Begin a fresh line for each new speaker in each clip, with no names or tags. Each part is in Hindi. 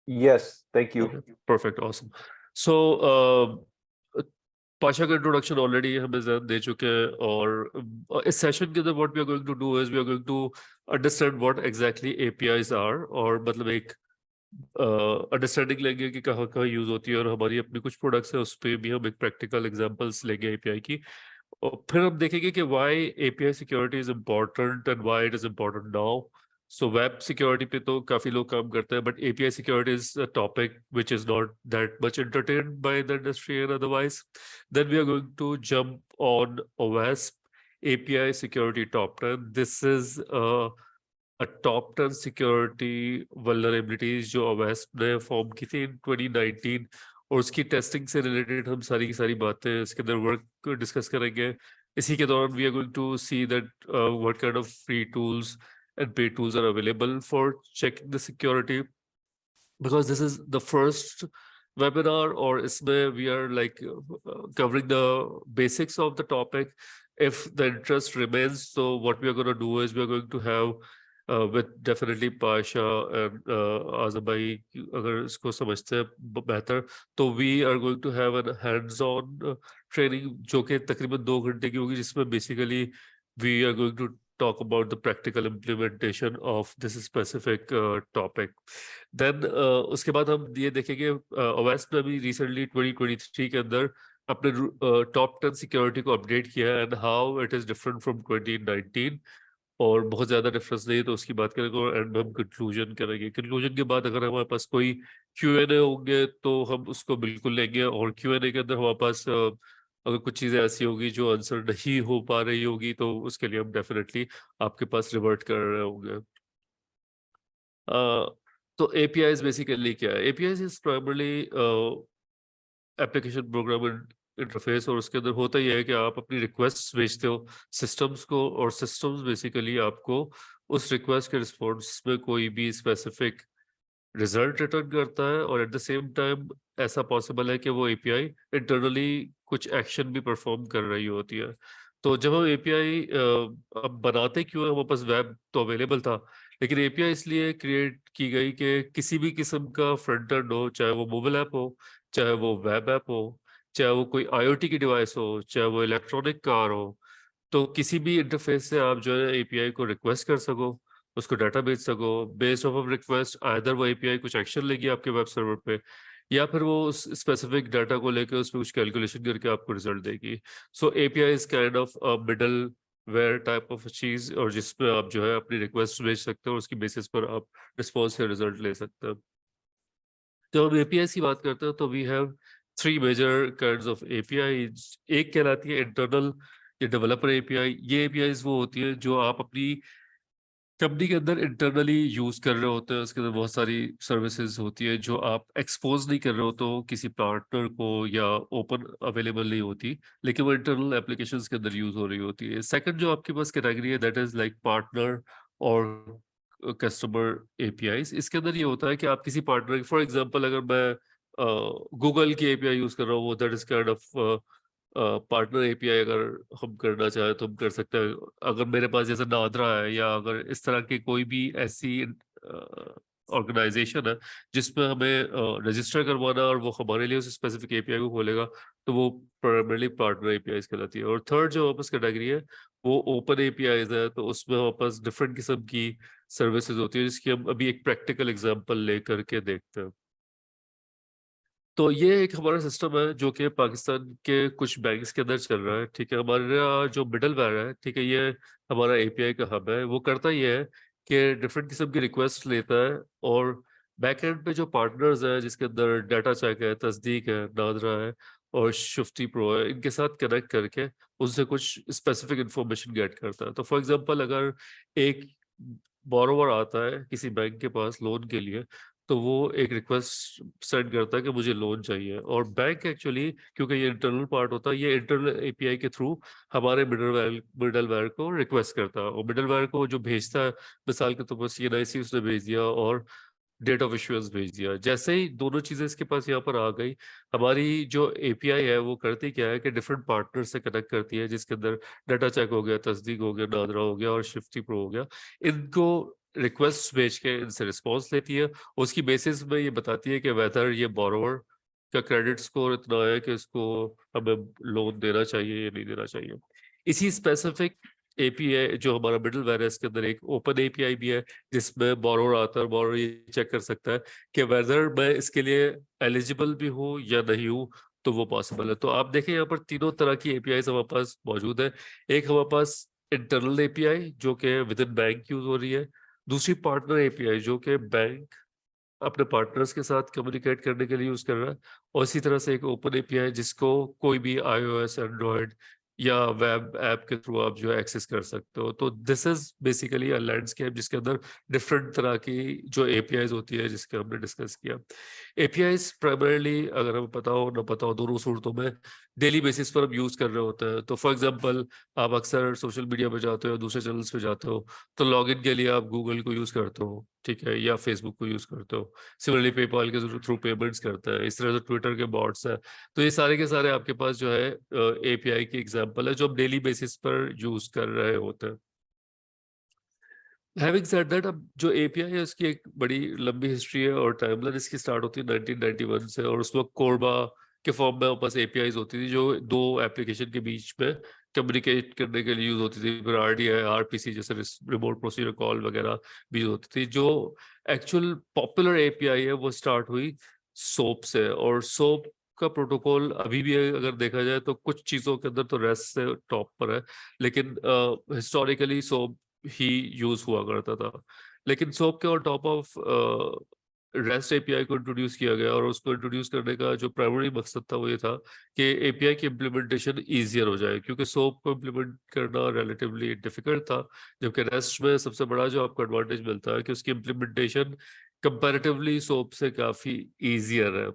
Yes, thank you.
Okay, perfect, awesome. So Pasha का इंट्रोडक्शन ऑलरेडी हमें ज़्यादा दे चुके हैं, और इस सेशन के अंदर what we are going to do is we are going to understand what exactly APIs are, और मतलब एक अंडरस्टैंडिंग लेंगे कि कहाँ कहाँ यूज होती है, और हमारी अपनी कुछ प्रोडक्ट्स है उस पर भी हम एक प्रैक्टिकल एग्जांपल्स लेंगे एपीआई की, और फिर हम देखेंगे कि why API security is important and why it is important now. So web security पे तो काफी लोग काम करते हैं, but API security is a topic which is not that much entertained by the industry and otherwise. Then we are going to jump on OWASP API security top 10. This is a top 10 security vulnerabilities जो OWASP ने फॉर्म की थी in 2019, और उसकी टेस्टिंग से रिलेटेड हम सारी की सारी बातें इसके अंदर वर्क डिस्कस करेंगे. इसी के दौरान we are going to see that what kind of free tools and paid tools are available for checking the security, because this is the first webinar, or isme we are like covering the basics of the topic. If the interest remains, so what we are going to do is we are going to have with definitely Pasha and Azamai, agar isko samajhte hain behtar, तो we are going to have a hands-on training जो कि तकरीबन 2 घंटे की होगी, जिसमें basically we are going to talk about the practical implementation of this specific topic. Then उसके बाद हम ये देखेंगे OWASP ने अभी रिसेंटली 2023 के अंदर अपने टॉप 10 सिक्योरिटी को अपडेट किया है, and how it is different from 2019, और बहुत ज़्यादा डिफरेंस नहीं है, तो उसकी बात करेंगे, और एंड में हम कंक्लूजन करेंगे. कंक्लूजन के बाद अगर हमारे पास कोई Q&A होंगे तो हम उसको बिल्कुल लेंगे, और Q&A के अंदर हमारे पास अगर कुछ चीज़ें ऐसी होगी जो आंसर नहीं हो पा रही होगी, तो उसके लिए हम डेफिनेटली आपके पास रिवर्ट कर रहे होंगे. तो APIs बेसिकली क्या है? APIs is primarily application program interface, और उसके अंदर होता ही है कि आप अपनी रिक्वेस्ट भेजते हो सिस्टम्स को, और सिस्टम्स बेसिकली आपको उस रिक्वेस्ट के रिस्पॉन्स में कोई भी स्पेसिफिक रिजल्ट रिटर्न करता है, और एट द सेम टाइम ऐसा पॉसिबल है कि वो एपीआई इंटरनली कुछ एक्शन भी परफॉर्म कर रही होती है. तो जब हम एपीआई अब बनाते क्यों है, हमारे पास वेब तो अवेलेबल था, लेकिन एपीआई इसलिए क्रिएट की गई कि किसी भी किस्म का फ्रंट एंड हो, चाहे वो मोबाइल ऐप हो, चाहे वो वेब ऐप हो, चाहे वो कोई आईओटी की डिवाइस हो, चाहे वो इलेक्ट्रॉनिक कार हो, तो किसी भी इंटरफेस से आप जो है एपीआई को रिक्वेस्ट कर सको, उसको डाटा भेज सको. बेस्ड ऑफ रिक्वेस्ट आइदर वो एपीआई कुछ एक्शन लेगी आपके वेब सर्वर पे, या फिर वो उस स्पेसिफिक डाटा को लेकर उसमें कुछ कैलकुलेशन करके आपको रिजल्ट देगी. So API is kind of middleware type of चीज, और जिसपे आप जो है अपनी रिक्वेस्ट भेज सकते हो, और उसकी बेसिस पर आप रिस्पॉन्स या रिजल्ट ले सकते हो. जब हम एपीआई की बात करते हैं तो we have 3 major kinds of API. एक कहलाती है इंटरनल या डेवलपर एपीआई. ये एपीआईज वो होती है जो आप अपनी कंपनी के अंदर इंटरनली यूज कर रहे होते हैं. उसके अंदर बहुत सारी सर्विसेज होती है जो आप एक्सपोज नहीं कर रहे हो तो किसी पार्टनर को, या ओपन अवेलेबल नहीं होती, लेकिन वो इंटरनल एप्लीकेशंस के अंदर यूज हो रही होती है. सेकंड जो आपके पास कैटेगरी है दैट इज लाइक पार्टनर और कस्टमर एपीआईज. इसके अंदर ये होता है कि आप किसी पार्टनर, फॉर एग्जांपल अगर मैं गूगल की एपीआई यूज कर रहा हूँ, that is kind of partner API. अगर हम करना चाहे तो हम कर सकते हैं. अगर मेरे पास जैसे नादरा है, या अगर इस तरह की कोई भी ऐसी ऑर्गेनाइजेशन है जिसमें हमें रजिस्टर करवाना, और वो हमारे लिए उस स्पेसिफिक एपीआई को खोलेगा, तो वो प्राइमरली पार्टनर एपीआई कहलाती है. और थर्ड जो वापस कैटेगरी है वो ओपन एपीआईज है. तो उसमें वापस डिफरेंट किस्म की सर्विसेज होती है, जिसकी हम अभी एक प्रैक्टिकल एग्जांपल लेकर के देखते हैं. तो ये एक हमारा सिस्टम है जो कि पाकिस्तान के कुछ बैंक्स के अंदर चल रहा है. ठीक है, हमारा जो मिडल वेयर है, ठीक है, ये हमारा एपीआई का हब है. वो करता ये है कि डिफरेंट किस्म की रिक्वेस्ट लेता है, और बैक एंड पे जो पार्टनर्स है जिसके अंदर डाटा चेक है, तस्दीक है, नादरा है और शुफ्ती प्रो है, इनके साथ कनेक्ट करके उनसे कुछ स्पेसिफिक इंफॉर्मेशन गेट करता है. तो फॉर एग्जांपल अगर एक बोरोवर आता है किसी बैंक के पास लोन के लिए, तो वो एक रिक्वेस्ट सेंड करता है कि मुझे लोन चाहिए, और बैंक एक्चुअली, क्योंकि ये इंटरनल पार्ट होता है, ये इंटरनल एपीआई के थ्रू हमारे मिडलवेयर को रिक्वेस्ट करता है, और मिडलवेयर को जो भेजता है, मिसाल के तौर पर सीएनआईसी उसने भेज दिया और डेट ऑफ इश्यूएंस भेज दिया. जैसे ही दोनों चीजें इसके पास यहाँ पर आ गई, हमारी जो एपीआई है वो करती क्या है कि डिफरेंट पार्टनर से कनेक्ट करती है, जिसके अंदर डाटा चेक हो गया, तस्दीक हो गया, नादरा हो गया और शिफ्टी प्रो हो गया. इनको रिक्वेस्ट भेज के इनसे रिस्पॉन्स लेती है, उसकी बेसिस में ये बताती है कि वेदर ये बोरोवर का क्रेडिट स्कोर इतना है कि इसको हमें लोन देना चाहिए या नहीं देना चाहिए। इसी स्पेसिफिक एपीआई जो हमारा मिडलवेयर है, इसके अंदर एक ओपन एपीआई भी है जिसमें बोरोवर आता है, बोरोवर ये चेक कर सकता है कि वेदर मैं इसके लिए एलिजिबल भी हूँ या नहीं हूँ, तो वो पॉसिबल है। तो आप देखें यहाँ पर तीनों तरह की एपीआई हमारे पास मौजूद है। एक हमारे पास इंटरनल एपीआई जो कि विद इन बैंक यूज हो रही है, दूसरी पार्टनर एपीआई जो कि बैंक अपने पार्टनर्स के साथ कम्युनिकेट करने के लिए यूज कर रहा है, और इसी तरह से एक ओपन एपीआई जिसको कोई भी आईओएस, एंड्रॉयड या वेब ऐप के थ्रू आप जो है एक्सेस कर सकते हो। तो this is basically a landscape जिसके अंदर डिफरेंट तरह की जो एपीआईज होती है जिसके हमने डिस्कस किया। एपीआईज प्राइमरली अगर हमें पता हो ना पता हो, दोनों सूरतों में डेली बेसिस पर हम यूज कर रहे होते हैं। तो फॉर एग्जांपल आप अक्सर सोशल मीडिया पे जाते हो, दूसरे चैनल्स पे जाते हो, तो लॉगिन के लिए आप गूगल को यूज करते हो, ठीक है, या फेसबुक को यूज करते हो। सिमिलरली पेपाल के थ्रू पेमेंट्स करते हैं, इस तरह से ट्विटर के बॉट्स है। तो ये सारे के सारे आपके पास जो है एपीआई की एग्जांपल है जो हम डेली बेसिस पर यूज कर रहे होते हैं। हैविंग सेड दैट, अब जो एपीआई है उसकी एक बड़ी लंबी हिस्ट्री है और टाइमलाइन इसकी स्टार्ट होती है 1991 से, और उस वक्त कोरबा के फॉर्म में पास एपीआईज होती थी जो दो एप्लीकेशन के बीच में कम्युनिकेट करने के लिए यूज होती थी। फिर आरडीआई, आरपीसी जैसे रिमोट प्रोसीजर कॉल वगैरह भी यूज होती थी। जो एक्चुअल पॉपुलर एपीआई है वो स्टार्ट हुई सोप से, और सोप का प्रोटोकॉल अभी भी अगर देखा जाए तो कुछ चीजों के अंदर तो रेस्ट से टॉप पर है, लेकिन हिस्टोरिकली सोप ही यूज हुआ करता था। लेकिन सोप के on top of rest API को इंट्रोड्यूस किया गया, और उसको इंट्रोड्यूस करने का जो प्राइमरी मकसद था वो ये था कि एपीआई की इम्प्लीमेंटेशन ईजियर हो जाए, क्योंकि सोप को इम्प्लीमेंट करना रिलेटिवली डिफिकल्ट था, जबकि रेस्ट में सबसे बड़ा जो आपको एडवांटेज मिलता है कि उसकी इम्प्लीमेंटेशन कंपैरेटिवली सोप से काफी ईजियर है।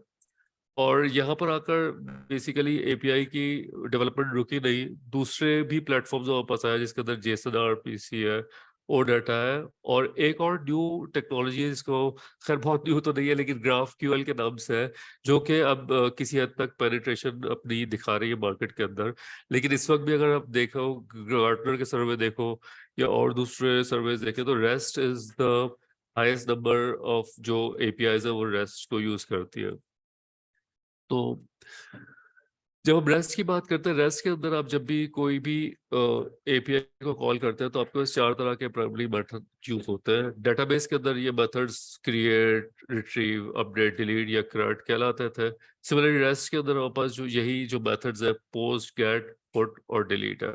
और यहाँ पर आकर बेसिकली एपीआई की डेवलपमेंट रुकी नहीं, दूसरे भी प्लेटफॉर्म्स हमारे पास आया जिसके अंदर जेसन आरपीसी है, ओ डाटा है, और एक और न्यू टेक्नोलॉजी है जिसको, खैर बहुत न्यू तो नहीं है लेकिन ग्राफ क्यूएल के नाम से है, जो कि अब किसी हद तक पेनिट्रेशन अपनी दिखा रही है मार्केट के अंदर। लेकिन इस वक्त भी अगर आप देखो, गार्टनर के सर्वे देखो या और दूसरे सर्वेज देखें, तो rest is the highest number of जो एपीआईज है वो रेस्ट को यूज करती है। तो जब हम रेस्ट की बात करते हैं, रेस्ट के अंदर आप जब भी कोई भी एपीआई को कॉल करते हैं तो आपके पास चार तरह के प्राइमरी मेथड यूज होते हैं। डेटाबेस के अंदर ये methods create, retrieve, update, delete या क्रिएट कहलाते थे। सिमिलरली रेस्ट के अंदर हमारे पास जो यही जो मेथड्स है, पोस्ट, गेट, पुट और डिलीट है।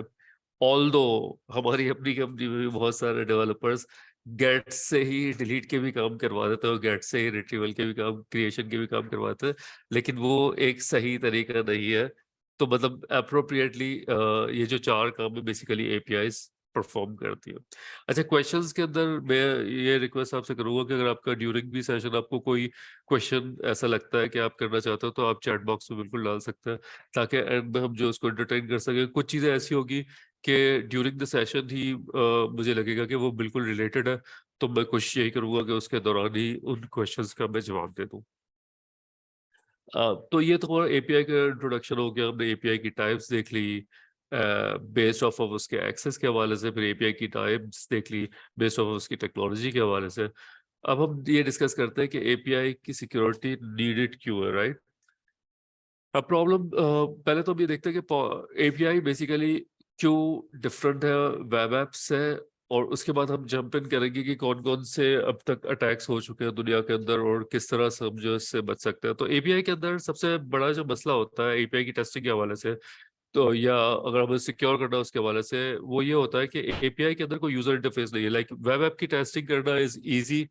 ऑल्दो हमारी अपनी कंपनी में भी बहुत सारे डेवलपर्स गेट से ही डिलीट के भी काम करवा देते हैं और गेट से ही रिट्रीवल के भी काम, क्रिएशन के भी काम करवाते हैं, लेकिन वो एक सही तरीका नहीं है। तो मतलब अप्रोप्रिएटली ये जो चार काम है बेसिकली एपीआईज परफॉर्म करती है। अच्छा, क्वेश्चंस के अंदर मैं ये रिक्वेस्ट आपसे करूंगा कि अगर आपका ड्यूरिंग भी सेशन आपको कोई क्वेश्चन ऐसा लगता है कि आप करना चाहते हो तो आप चैट बॉक्स में बिल्कुल डाल सकते हैं, ताकि एंड में हम जो उसको एंटरटेन कर सकें। कुछ चीज़ें ऐसी होगी कि ड्यूरिंग द सेशन ही मुझे लगेगा कि वो बिल्कुल रिलेटेड है, तो मैं कोशिश यही करूंगा कि उसके दौरान ही उन क्वेश्चंस का मैं जवाब दे दूं। तो ये तो हमारा एपीआई का इंट्रोडक्शन हो गया। हमने एपीआई की टाइप्स देख ली बेस्ड ऑफ ऑफ उसके एक्सेस के हवाले से, फिर एपीआई की टाइप्स देख ली बेस्ड ऑफ उसकी टेक्नोलॉजी के हवाले से। अब हम ये डिस्कस करते हैं कि एपीआई की सिक्योरिटी नीडेड क्यों है, राइट। अब प्रॉब्लम पहले तो हम ये देखते हैं कि एपीआई बेसिकली क्यों डिफरेंट है वेब ऐप से, और उसके बाद हम जंप इन करेंगे कि कौन कौन से अब तक अटैक्स हो चुके हैं दुनिया के अंदर और किस तरह से हम जो इससे बच सकते हैं। तो एपीआई के अंदर सबसे बड़ा जो मसला होता है एपीआई की टेस्टिंग के हवाले से, तो या अगर हमें सिक्योर करना है उसके हवाले से, वो ये होता है कि एपीआई के अंदर कोई यूजर इंटरफेस नहीं है। लाइक वेब ऐप की टेस्टिंग करना इज इजी,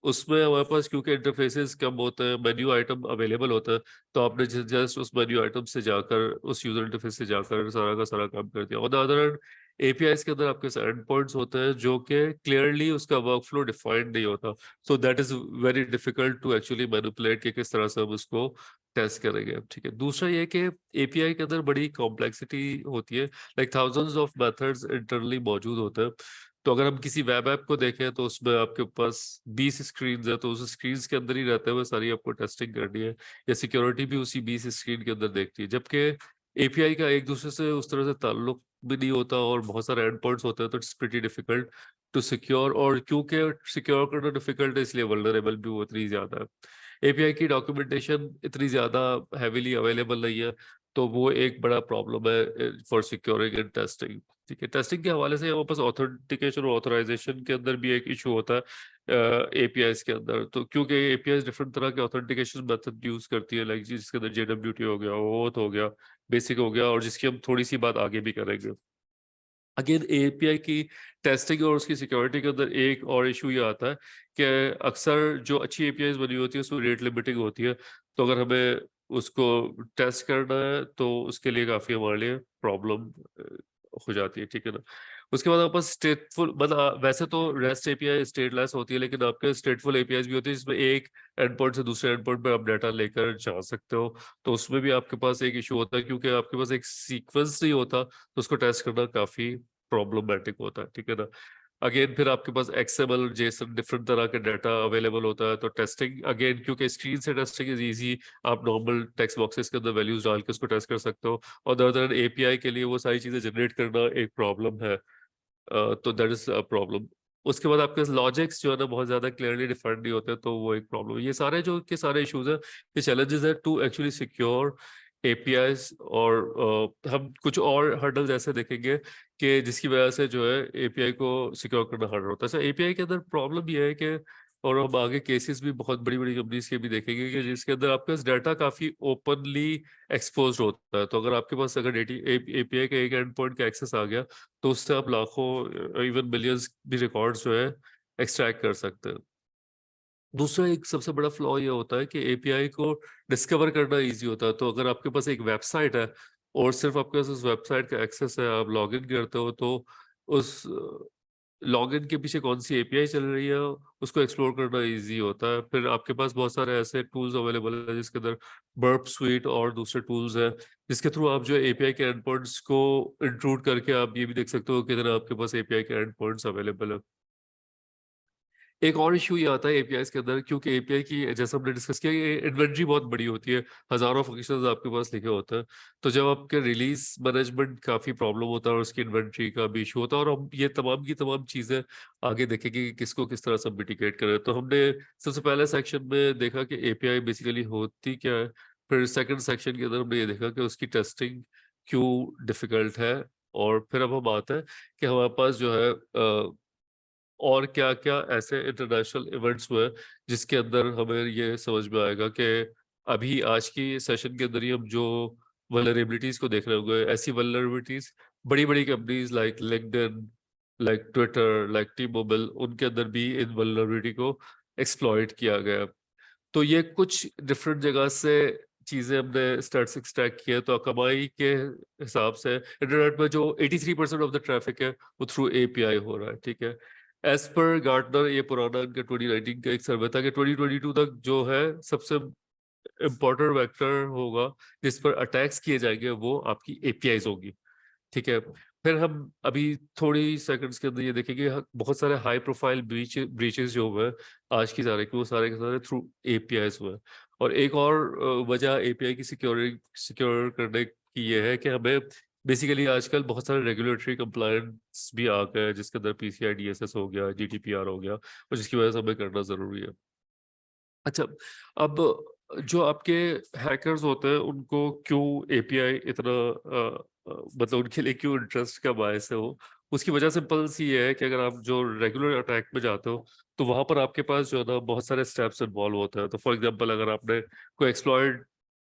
उसमें हमारे पास क्योंकि इंटरफेसेस कम होते हैं, मेन्यू आइटम अवेलेबल होता है, तो आपने जस्ट उस मेन्यू आइटम से जाकर, उस यूजर इंटरफेस से जाकर सारा का सारा काम कर दिया। On the other hand APIs के अंदर आपके एंड पॉइंट्स होते हैं जो कि क्लियरली उसका वर्क फ्लो डिफाइंड नहीं होता, so that is very difficult to actually manipulate कि किस तरह से हम उसको टेस्ट करेंगे, ठीक है। दूसरा ये कि एपीआई के अंदर बड़ी कॉम्प्लेक्सिटी होती है, like thousands of methods internally मौजूद होते हैं। तो अगर हम किसी वेब ऐप को देखें तो उसमें आपके पास 20 स्क्रीन है, तो उस स्क्रीन के अंदर ही रहते हुए सारी आपको टेस्टिंग करनी है, या सिक्योरिटी भी उसी 20 स्क्रीन के अंदर देखती है। जबकि एपीआई का एक दूसरे से उस तरह से ताल्लुक भी नहीं होता और बहुत सारे एंड पॉइंट्स होते हैं, तो it's pretty difficult to secure, और क्योंकि सिक्योर करना डिफिकल्ट है इसलिए वल्नरेबल भी वो इतनी ज्यादा है। एपीआई की डॉक्यूमेंटेशन इतनी ज्यादा हैवीली अवेलेबल नहीं है, तो वो एक बड़ा प्रॉब्लम है फॉर सिक्योरिंग एंड टेस्टिंग। ठीक है, टेस्टिंग के हवाले से हमारे पास ऑथेंटिकेशन और ऑथराइजेशन के अंदर भी एक इशू होता है एपीआईज के अंदर। तो क्योंकि एपीआईज डिफरेंट तरह के ऑथेंटिकेशन मेथड यूज करती है, लाइक जिसके अंदर जेडब्ल्यूटी हो गया, ओथ हो गया, बेसिक हो गया, और जिसकी हम थोड़ी सी बात आगे भी करेंगे। अगेन एपीआई की टेस्टिंग और उसकी सिक्योरिटी के अंदर एक और इशू ये आता है कि अक्सर जो अच्छी एपीआई बनी होती है उसमें रेट लिमिटिंग होती है, तो अगर हमें उसको टेस्ट करना है तो उसके लिए काफी हमारे लिए प्रॉब्लम हो जाती है। ठीक है ना। उसके बाद आपके पास स्टेटफुल, मतलब वैसे तो रेस्ट एपीआई स्टेटलेस होती है, लेकिन आपके स्टेटफुल एपीआई भी होती है जिसमें एक एंड पॉइंट से दूसरे एंड पॉइंट पे आप डाटा लेकर जा सकते हो। तो उसमें भी आपके पास एक इशू होता है, क्योंकि आपके पास एक सीक्वेंस नहीं होता, तो उसको टेस्ट करना काफी प्रॉब्लमेटिक होता है। ठीक है ना। अगेन फिर आपके पास एक्सएमएल और जेसन डिफरेंट तरह के डाटा अवेलेबल होता है, तो टेस्टिंग अगेन क्योंकि स्क्रीन से टेस्टिंग इज इजी, आप नॉर्मल टेक्स्ट बॉक्सेस के अंदर वैल्यूज डाल के उसको टेस्ट कर सकते हो। और अदर एपीआई के लिए वो सारी चीजें जनरेट करना एक प्रॉब्लम है, तो दैट इज अ प्रॉब्लम। उसके बाद आपके लॉजिक्स जो है ना बहुत ज्यादा क्लियरली डिफाइंड नहीं होते, तो वो एक प्रॉब्लम है। ये सारे जो के सारे इश्यूज है, ये चैलेंजेस है टू एक्चुअली सिक्योर एपीआईज। और हम कुछ और हर्डल्स ऐसे देखेंगे कि जिसकी वजह से जो है एपीआई को सिक्योर करना हार्ड होता है। एपीआई के अंदर प्रॉब्लम ये है कि, और हम आगे केसेस भी बहुत बड़ी बड़ी कंपनीज के भी देखेंगे कि जिसके अंदर आपके पास डाटा काफी ओपनली एक्सपोज होता है। तो अगर आपके पास अगर एपीआई का एक एंड पॉइंट का एक्सेस आ गया, तो उससे आप लाखों इवन मिलियंस भी रिकॉर्ड्स जो है एक्सट्रैक्ट कर सकते हैं। दूसरा एक सबसे बड़ा फ्लॉ ये होता है कि एपीआई को डिस्कवर करना इजी होता है। तो अगर आपके पास एक वेबसाइट है और सिर्फ आपके पास उस वेबसाइट का एक्सेस है, आप लॉगिन करते हो, तो उस लॉगिन के पीछे कौन सी एपीआई चल रही है उसको एक्सप्लोर करना इजी होता है। फिर आपके पास बहुत सारे ऐसे टूल्स अवेलेबल है जिसके अंदर बर्प स्वीट और दूसरे टूल्स हैं, जिसके थ्रू आप जो एपीआई के एंड पॉइंट्स को इंक्लूड करके आप ये भी देख सकते हो कितना आपके पास एपीआई के एंड पॉइंट्स अवेलेबल है। एक और इशू ये आता है एपीआईज के अंदर, क्योंकि एपीआई की जैसा हमने डिस्कस किया, ये इन्वेंट्री बहुत बड़ी होती है, हजारों फंक्शंस आपके पास लिखे होते हैं। तो जब आपके रिलीज मैनेजमेंट काफी प्रॉब्लम होता है और उसकी इन्वेंट्री का भी इशू होता है, और हम ये तमाम की तमाम चीजें आगे देखेंगे कि किसको किस तरह से मिटिगेट करें। तो हमने सबसे पहले सेक्शन में देखा कि एपीआई बेसिकली होती क्या है। फिर सेकंड सेक्शन के अंदर हमने ये देखा कि उसकी टेस्टिंग क्यों डिफिकल्ट है। और फिर अब हम आते हैं कि हमारे पास जो है और क्या क्या ऐसे इंटरनेशनल इवेंट्स हुए जिसके अंदर हमें ये समझ में आएगा कि अभी आज की सेशन के अंदर ही हम जो वल्नरेबिलिटीज को देख रहे होंगे, ऐसी वल्नरेबिलिटीज बड़ी बड़ी companies like LinkedIn, like Twitter, like T mobile, उनके अंदर भी इन वल्नरेबिलिटी को एक्सप्लॉइट किया गया। तो ये कुछ डिफरेंट जगह से चीजें हमने स्टैट्स एक्सट्रैक्ट किए। तो कमाई के हिसाब से इंटरनेट में जो 83% ऑफ द ट्रैफिक है वो थ्रू एपीआई हो रहा है। ठीक है। एज पर गार्टनर, ये पुराना इनका 2019 का एक सर्वे था कि 2022 तक जो है सबसे इम्पोर्टेंट वेक्टर होगा जिस पर अटैक्स किए जाएंगे वो आपकी एपीआईज होगी। ठीक है। फिर हम अभी थोड़ी सेकंड्स के अंदर ये देखेंगे बहुत सारे हाई प्रोफाइल ब्रीचेस जो हुए आज की तारीख में, वो सारे के सारे थ्रू एपीआईज हुए। और एक और वजह एपीआई की सिक्योर करने की ये है कि हमें बेसिकली आजकल बहुत सारे रेगुलेटरी कंप्लायंस भी आ गए हैं, जिसके अंदर पीसीआई डीएसएस हो गया, जीडीपीआर हो गया, और जिसकी वजह से हमें करना जरूरी है। अच्छा, अब जो आपके हैकर्स होते हैं उनको क्यों एपीआई इतना मतलब उनके लिए क्यों इंटरेस्ट का बायस है वो, उसकी वजह सिंपल सी ये है कि अगर आप जो रेगुलर अटैक में जाते हो तो वहां पर आपके पास जो है ना बहुत सारे स्टेप्स इन्वॉल्व होते हैं। तो फॉर एग्जांपल अगर आपने कोई एक्सप्लॉइट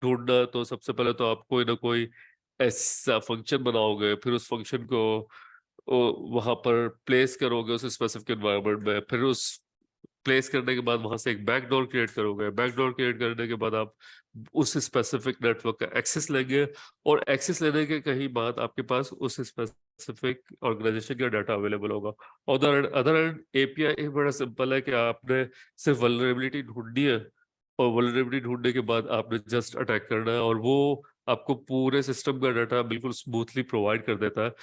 ढूंढना है, तो सबसे पहले तो आप कोई ना कोई ऐसा फंक्शन बनाओगे, फिर उस फंक्शन को वहां पर प्लेस करोगे उस स्पेसिफिक एनवायरनमेंट में, फिर उस प्लेस करने के बाद वहां से एक बैकडोर क्रिएट करोगे, बैकडोर क्रिएट करने के बाद आप उस स्पेसिफिक नेटवर्क का एक्सेस लेंगे, और एक्सेस लेने के कहीं बाद आपके पास उस स्पेसिफिक ऑर्गेनाइजेशन का डाटा अवेलेबल होगा। और अदर एंड एपीआई बड़ा सिंपल है कि आपने सिर्फ वल्नरेबिलिटी ढूंढनी है, और वल्नरेबिलिटी ढूंढने के बाद आपने जस्ट अटैक करना है, और वो आपको पूरे सिस्टम का डाटा बिल्कुल स्मूथली प्रोवाइड कर देता है।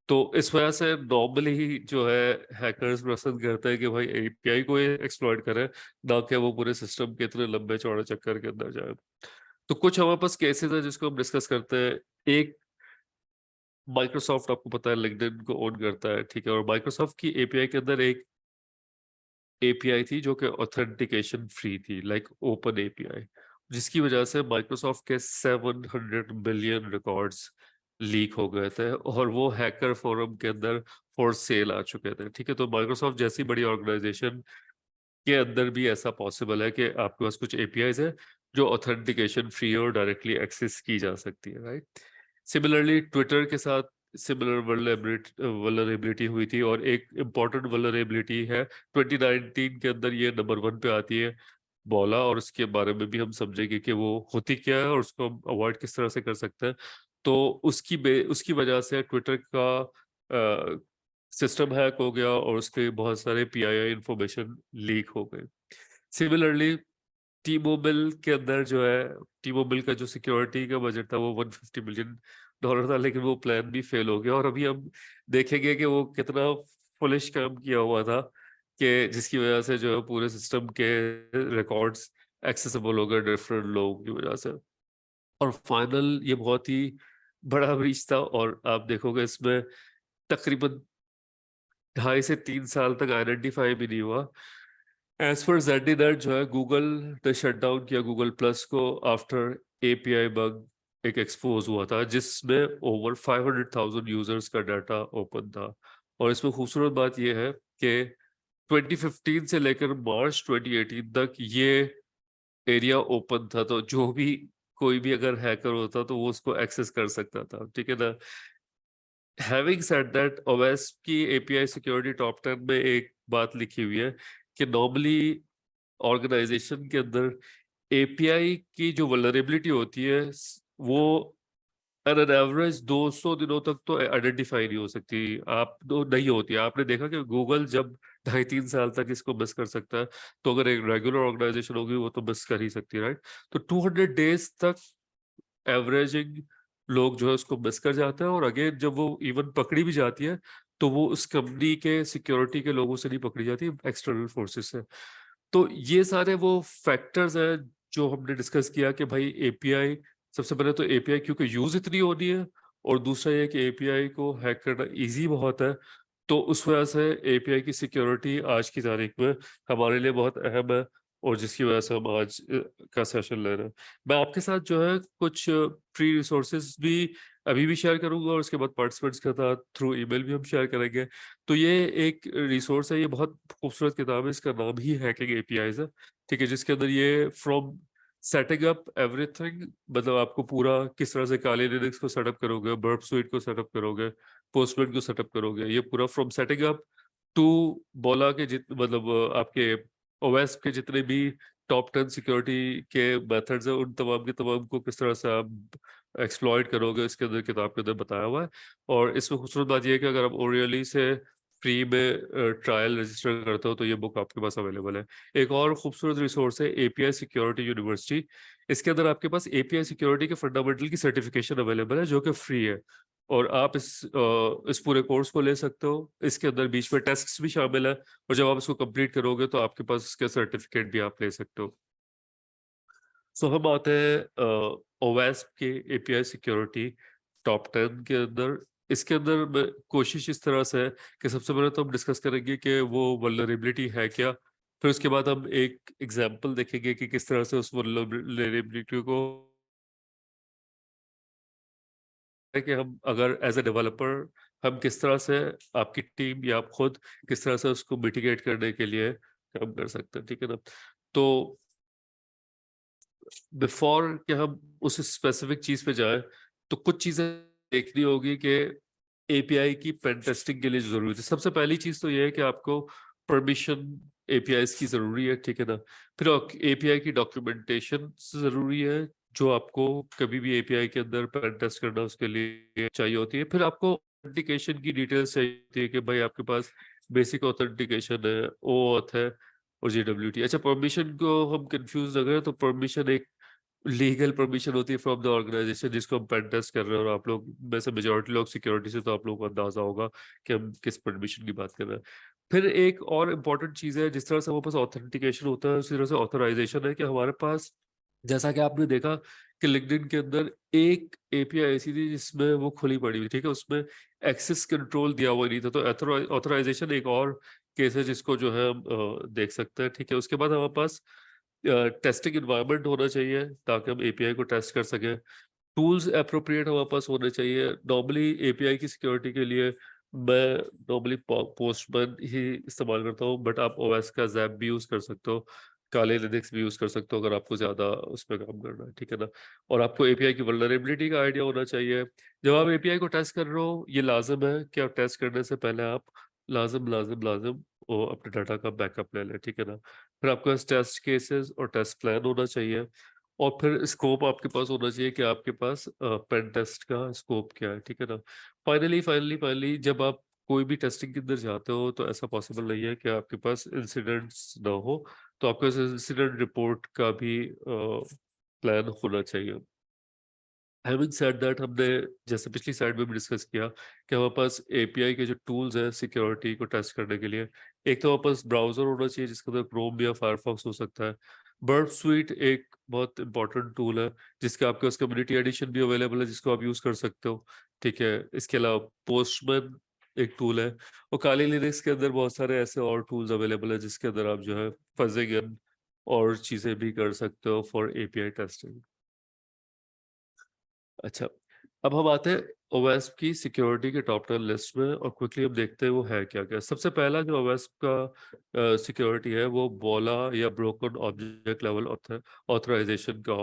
तो इस वजह से नॉर्मली ही जो है हैकर्स पसंद करते हैं कि भाई एपीआई को एक्सप्लॉइट करें, ना कि वो पूरे सिस्टम के इतने लंबे चौड़े चक्कर के अंदर जाए। तो कुछ हमारे पास केसेस है जिसको हम डिस्कस करते हैं। एक माइक्रोसॉफ्ट आपको पता है लिंक्डइन को ओन करता है, ठीक है, और माइक्रोसॉफ्ट की एपीआई के अंदर एक एपीआई थी जो कि ऑथेंटिकेशन फ्री थी, लाइक ओपन एपीआई, जिसकी वजह से माइक्रोसॉफ्ट के 700 बिलियन रिकॉर्ड्स लीक हो गए थे और वो हैकर फोरम के अंदर फॉर सेल आ चुके थे, ठीक है। तो माइक्रोसॉफ्ट जैसी बड़ी ऑर्गेनाइजेशन के अंदर भी ऐसा पॉसिबल है कि आपके पास कुछ एपीआईज है जो ऑथेंटिकेशन फ्री और डायरेक्टली एक्सेस की जा सकती है, राइट। सिमिलरली ट्विटर के साथ सिमिलर वल्नरेबिलिटी हुई थी, और एक इम्पॉर्टेंट वल्नरेबिलिटी है 2019 के अंदर, ये नंबर 1 पे आती है, बोला, और उसके बारे में भी हम समझेंगे कि वो होती क्या है और उसको हम अवॉइड किस तरह से कर सकते हैं। तो उसकी वजह से ट्विटर का सिस्टम हैक हो गया और उसके बहुत सारे पीआईआई इंफॉर्मेशन लीक हो गए। सिमिलरली टी मोबाइल के अंदर जो है, टी मोबाइल का जो सिक्योरिटी का बजट था वो $150 मिलियन था, लेकिन वो प्लान भी फेल हो गया, और अभी हम देखेंगे कि वो कितना फुलिश काम किया हुआ था कि जिसकी वजह से जो है पूरे सिस्टम के रिकॉर्ड्स एक्सेसिबल हो गए डिफरेंट लोगों की वजह से। और फाइनल ये बहुत ही बड़ा ब्रीच था, और आप देखोगे इसमें तकरीबन 2.5 से 3 साल तक आइडेंटिफाई भी नहीं हुआ। एज फॉर ZDNet जो है, गूगल ने शट डाउन किया गूगल प्लस को आफ्टर एपीआई बग एक एक्सपोज हुआ था, जिसमें ओवर 500,000 यूजर्स का डाटा ओपन था। और इसमें खूबसूरत बात यह है कि 2015 से लेकर मार्च 2018 तक ये एरिया ओपन था, तो जो भी कोई भी अगर हैकर होता तो वो उसको एक्सेस कर सकता था, ठीक है ना। हैविंग सेड दैट, ओएस की एपीआई सिक्योरिटी टॉप 10 में एक बात लिखी हुई है कि नॉर्मली ऑर्गेनाइजेशन के अंदर एपीआई की जो वल्नरेबिलिटी होती है वो एन एन एवरेज 200 दिनों तक तो आइडेंटिफाई नहीं हो सकती, आप तो नहीं होती। आपने देखा कि गूगल जब 2.5-3 साल तक इसको मिस कर सकता है, तो अगर एक रेगुलर ऑर्गेनाइजेशन होगी वो तो मिस कर ही सकती है, राइट। तो 200 डेज तक एवरेजिंग लोग जो है उसको मिस कर जाते हैं, और अगेन जब वो इवन पकड़ी भी जाती है तो वो उस कंपनी के सिक्योरिटी के लोगों से नहीं पकड़ी जाती, एक्सटर्नल फोर्सेस से। तो ये सारे वो फैक्टर्स हैं जो हमने डिस्कस किया कि भाई एपीआई, सबसे पहले तो एपीआई क्योंकि यूज इतनी होनी है, और दूसरा ये कि एपीआई को हैक करना इजी बहुत है, तो उस वजह से एपीआई की सिक्योरिटी आज की तारीख में हमारे लिए बहुत अहम है, और जिसकी वजह से हम आज का सेशन ले रहे हैं। मैं आपके साथ जो है कुछ फ्री रिसोर्सेज भी अभी भी शेयर करूंगा, और उसके बाद पार्टिसिपेंट्स के साथ थ्रू ईमेल भी हम शेयर करेंगे। तो ये एक रिसोर्स है, ये बहुत खूबसूरत किताब है, इसका नाम ही हैकिंग एपीआईज है, ठीक है, जिसके अंदर ये फ्रॉम सेटिंग अप एवरीथिंग, मतलब आपको पूरा किस तरह से काली लिनक्स को सेटअप करोगे, बर्प स्वीट को सेटअप करोगे, पोस्टमैन को सेटअप करोगे, ये पूरा फ्रॉम सेटिंग अप टू बोला के मतलब आपके ओएस के जितने भी टॉप 10 सिक्योरिटी के मेथड्स है उन तमाम के तमाम को किस तरह से आप एक्सप्लॉइट करोगे, इसके अंदर किताब के अंदर बताया हुआ है। और इसमें खूबसूरत बात यह है कि अगर आप ओरियली से फ्री में ट्रायल रजिस्टर करते हो तो ये बुक आपके पास अवेलेबल है। एक और खूबसूरत रिसोर्स है एपीआई सिक्योरिटी यूनिवर्सिटी, इसके अंदर आपके पास एपीआई सिक्योरिटी के फंडामेंटल की सर्टिफिकेशन अवेलेबल है जो कि फ्री है, और आप इस पूरे कोर्स को ले सकते हो। इसके अंदर बीच में टेस्ट्स भी शामिल है, और जब आप इसको कंप्लीट करोगे तो आपके पास इसके सर्टिफिकेट भी आप ले सकते हो। सो हम आते हैं ओवेस्प के एपीआई सिक्योरिटी टॉप 10 के अंदर। इसके अंदर कोशिश इस तरह से है कि सबसे पहले तो हम डिस्कस करेंगे कि वो वल्नरेबिलिटी है क्या, फिर उसके बाद हम एक एग्जांपल देखेंगे कि किस तरह से उस वल्नरेबिलिटी को है कि हम अगर एज ए डेवलपर हम किस तरह से, आपकी टीम या आप खुद किस तरह से उसको मिटिगेट करने के लिए काम कर सकते हैं, ठीक है ना। तो बिफोर कि हम उस स्पेसिफिक चीज पे जाए, तो कुछ चीजें देखनी होगी कि एपीआई की पेन टेस्टिंग के लिए जो जरूरी है। सबसे पहली चीज तो ये है कि आपको परमिशन एपीआई की जरूरी है, ठीक है ना। फिर एपीआई की डॉक्यूमेंटेशन जरूरी है, जो आपको कभी भी एपीआई के अंदर पेन टेस्ट करना उसके लिए चाहिए होती है। फिर आपको ऑथेंटिकेशन की डिटेल्स चाहिए होती है कि भाई आपके पास बेसिक ऑथेंटिकेशन है, ओऑथ है, और जेडब्ल्यूटी। अच्छा, परमिशन को हम कंफ्यूज अगर, तो परमिशन एक लीगल परमिशन होती है फ्रॉम द ऑर्गेनाइजेशन जिसको हम पेन टेस्ट कर रहे हैं, और आप लोग में से मेजोरिटी लोग सिक्योरिटी से, तो आप लोगों को अंदाजा होगा कि हम किस परमिशन की बात कर रहे हैं। फिर एक और इम्पॉर्टेंट चीज है, जिस तरह से हमारे पास ऑथेंटिकेशन होता है उसी तरह से ऑथराइजेशन है, कि हमारे पास जैसा कि आपने देखा कि लिंक्डइन के अंदर एक एपीआई ऐसी थी जिसमें वो खुली पड़ी हुई, ठीक है, उसमें एक्सेस कंट्रोल दिया हुआ नहीं था, तो ऑथराइजेशन एक और केस है जिसको जो है हम देख सकते हैं, ठीक है। उसके बाद हमारे पास टेस्टिंग इन्वायरमेंट होना चाहिए ताकि हम एपीआई को टेस्ट कर सकें। टूल्स अप्रोप्रिएट हमारे पास होने चाहिए। नॉर्मली एपीआई की सिक्योरिटी के लिए मैं नॉर्मली पोस्टमैन ही इस्तेमाल करता हूँ, बट आप ओएस का जैप भी यूज कर सकते हो, काले लिनक्स भी यूज कर सकते हो अगर आपको ज्यादा उस पर काम करना है, ठीक है ना। और आपको एपीआई की वल्नरेबिलिटी का आइडिया होना चाहिए। जब आप एपीआई को टेस्ट कर रहे हो, ये लाजिम है कि आप टेस्ट करने से पहले आप लाजिम लाजिम लाजिम वो अपने डाटा का बैकअप ले लें, ठीक है ना। फिर आपके पास टेस्ट केसेस और टेस्ट प्लान होना चाहिए, और फिर स्कोप आपके पास होना चाहिए कि आपके पास पेन टेस्ट का स्कोप क्या है, ठीक है ना। फाइनली फाइनली फाइनली जब आप कोई भी टेस्टिंग के अंदर जाते हो तो ऐसा पॉसिबल नहीं है कि आपके पास इंसिडेंट्स ना हो, तो आपके पास इंसिडेंट रिपोर्ट का भी प्लान होना चाहिए। हैविंग सेड दैट, हमने जैसे पिछली स्लाइड में भी डिस्कस किया कि हमारे पास एपीआई के जो टूल्स हैं सिक्योरिटी को टेस्ट करने के लिए, एक तो हमारे पास ब्राउजर होना चाहिए जिसके अंदर क्रोम या फायरफॉक्स हो सकता है। बर्ड स्वीट एक बहुत इंपॉर्टेंट टूल है जिसके आपके पास कम्युनिटी एडिशन भी अवेलेबल है जिसको आप यूज कर सकते हो, ठीक है। इसके अलावा पोस्टमैन एक टूल है, और काली लिनक्स के अंदर बहुत सारे ऐसे और टूल्स अवेलेबल है जिसके अंदर आप जो है फजिंग और चीजें भी कर सकते हो फॉर एपीआई टेस्टिंग। अच्छा, अब हम आते हैं ओवेस्प की सिक्योरिटी के टॉप 10 लिस्ट में, और क्विकली हम देखते हैं वो है क्या क्या। सबसे पहला जो ओवेस्प का सिक्योरिटी है वो बोला या ब्रोकन ऑब्जेक्ट लेवल ऑथराइजेशन का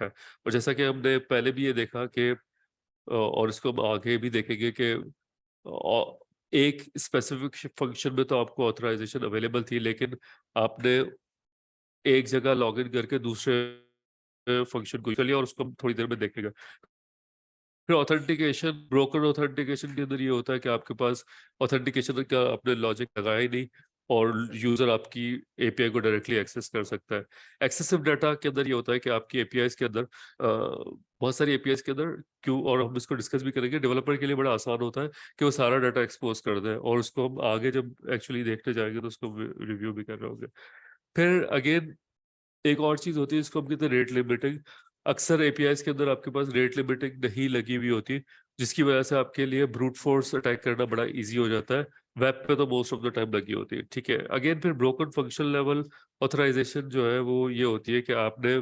है। और जैसा कि हमने पहले भी ये देखा कि और इसको हम आगे भी देखेंगे कि एक स्पेसिफिक फंक्शन में तो आपको ऑथराइजेशन अवेलेबल थी, लेकिन आपने एक जगह लॉगिन करके दूसरे फंक्शन को कर लिया, और उसको हम थोड़ी देर में देखेंगे। फिर ऑथेंटिकेशन, ब्रोकर ऑथेंटिकेशन के अंदर ये होता है कि आपके पास ऑथेंटिकेशन का आपने लॉजिक लगाया ही नहीं, और यूजर आपकी एपीआई को डायरेक्टली एक्सेस कर सकता है। एक्सेसिव डाटा के अंदर ये होता है कि आपकी एपीआईज के अंदर बहुत सारी एपीआईज के अंदर क्यों, और हम इसको डिस्कस भी करेंगे, डेवलपर के लिए बड़ा आसान होता है कि वो सारा डाटा एक्सपोज कर दे, और उसको हम आगे जब एक्चुअली देखने जाएंगे तो उसको रिव्यू भी कर रहे होंगे। फिर अगेन एक और चीज होती है इसको हम कहते हैं रेट लिमिटिंग। अक्सर एपीआईज के अंदर आपके पास रेट लिमिटिंग नहीं लगी हुई होती, जिसकी वजह से आपके लिए ब्रूट फोर्स अटैक करना बड़ा इजी हो जाता है। वेब पे तो मोस्ट ऑफ द टाइम लगी होती है, ठीक है। अगेन फिर ब्रोकन फंक्शन लेवल ऑथराइजेशन जो है वो ये होती है कि आपने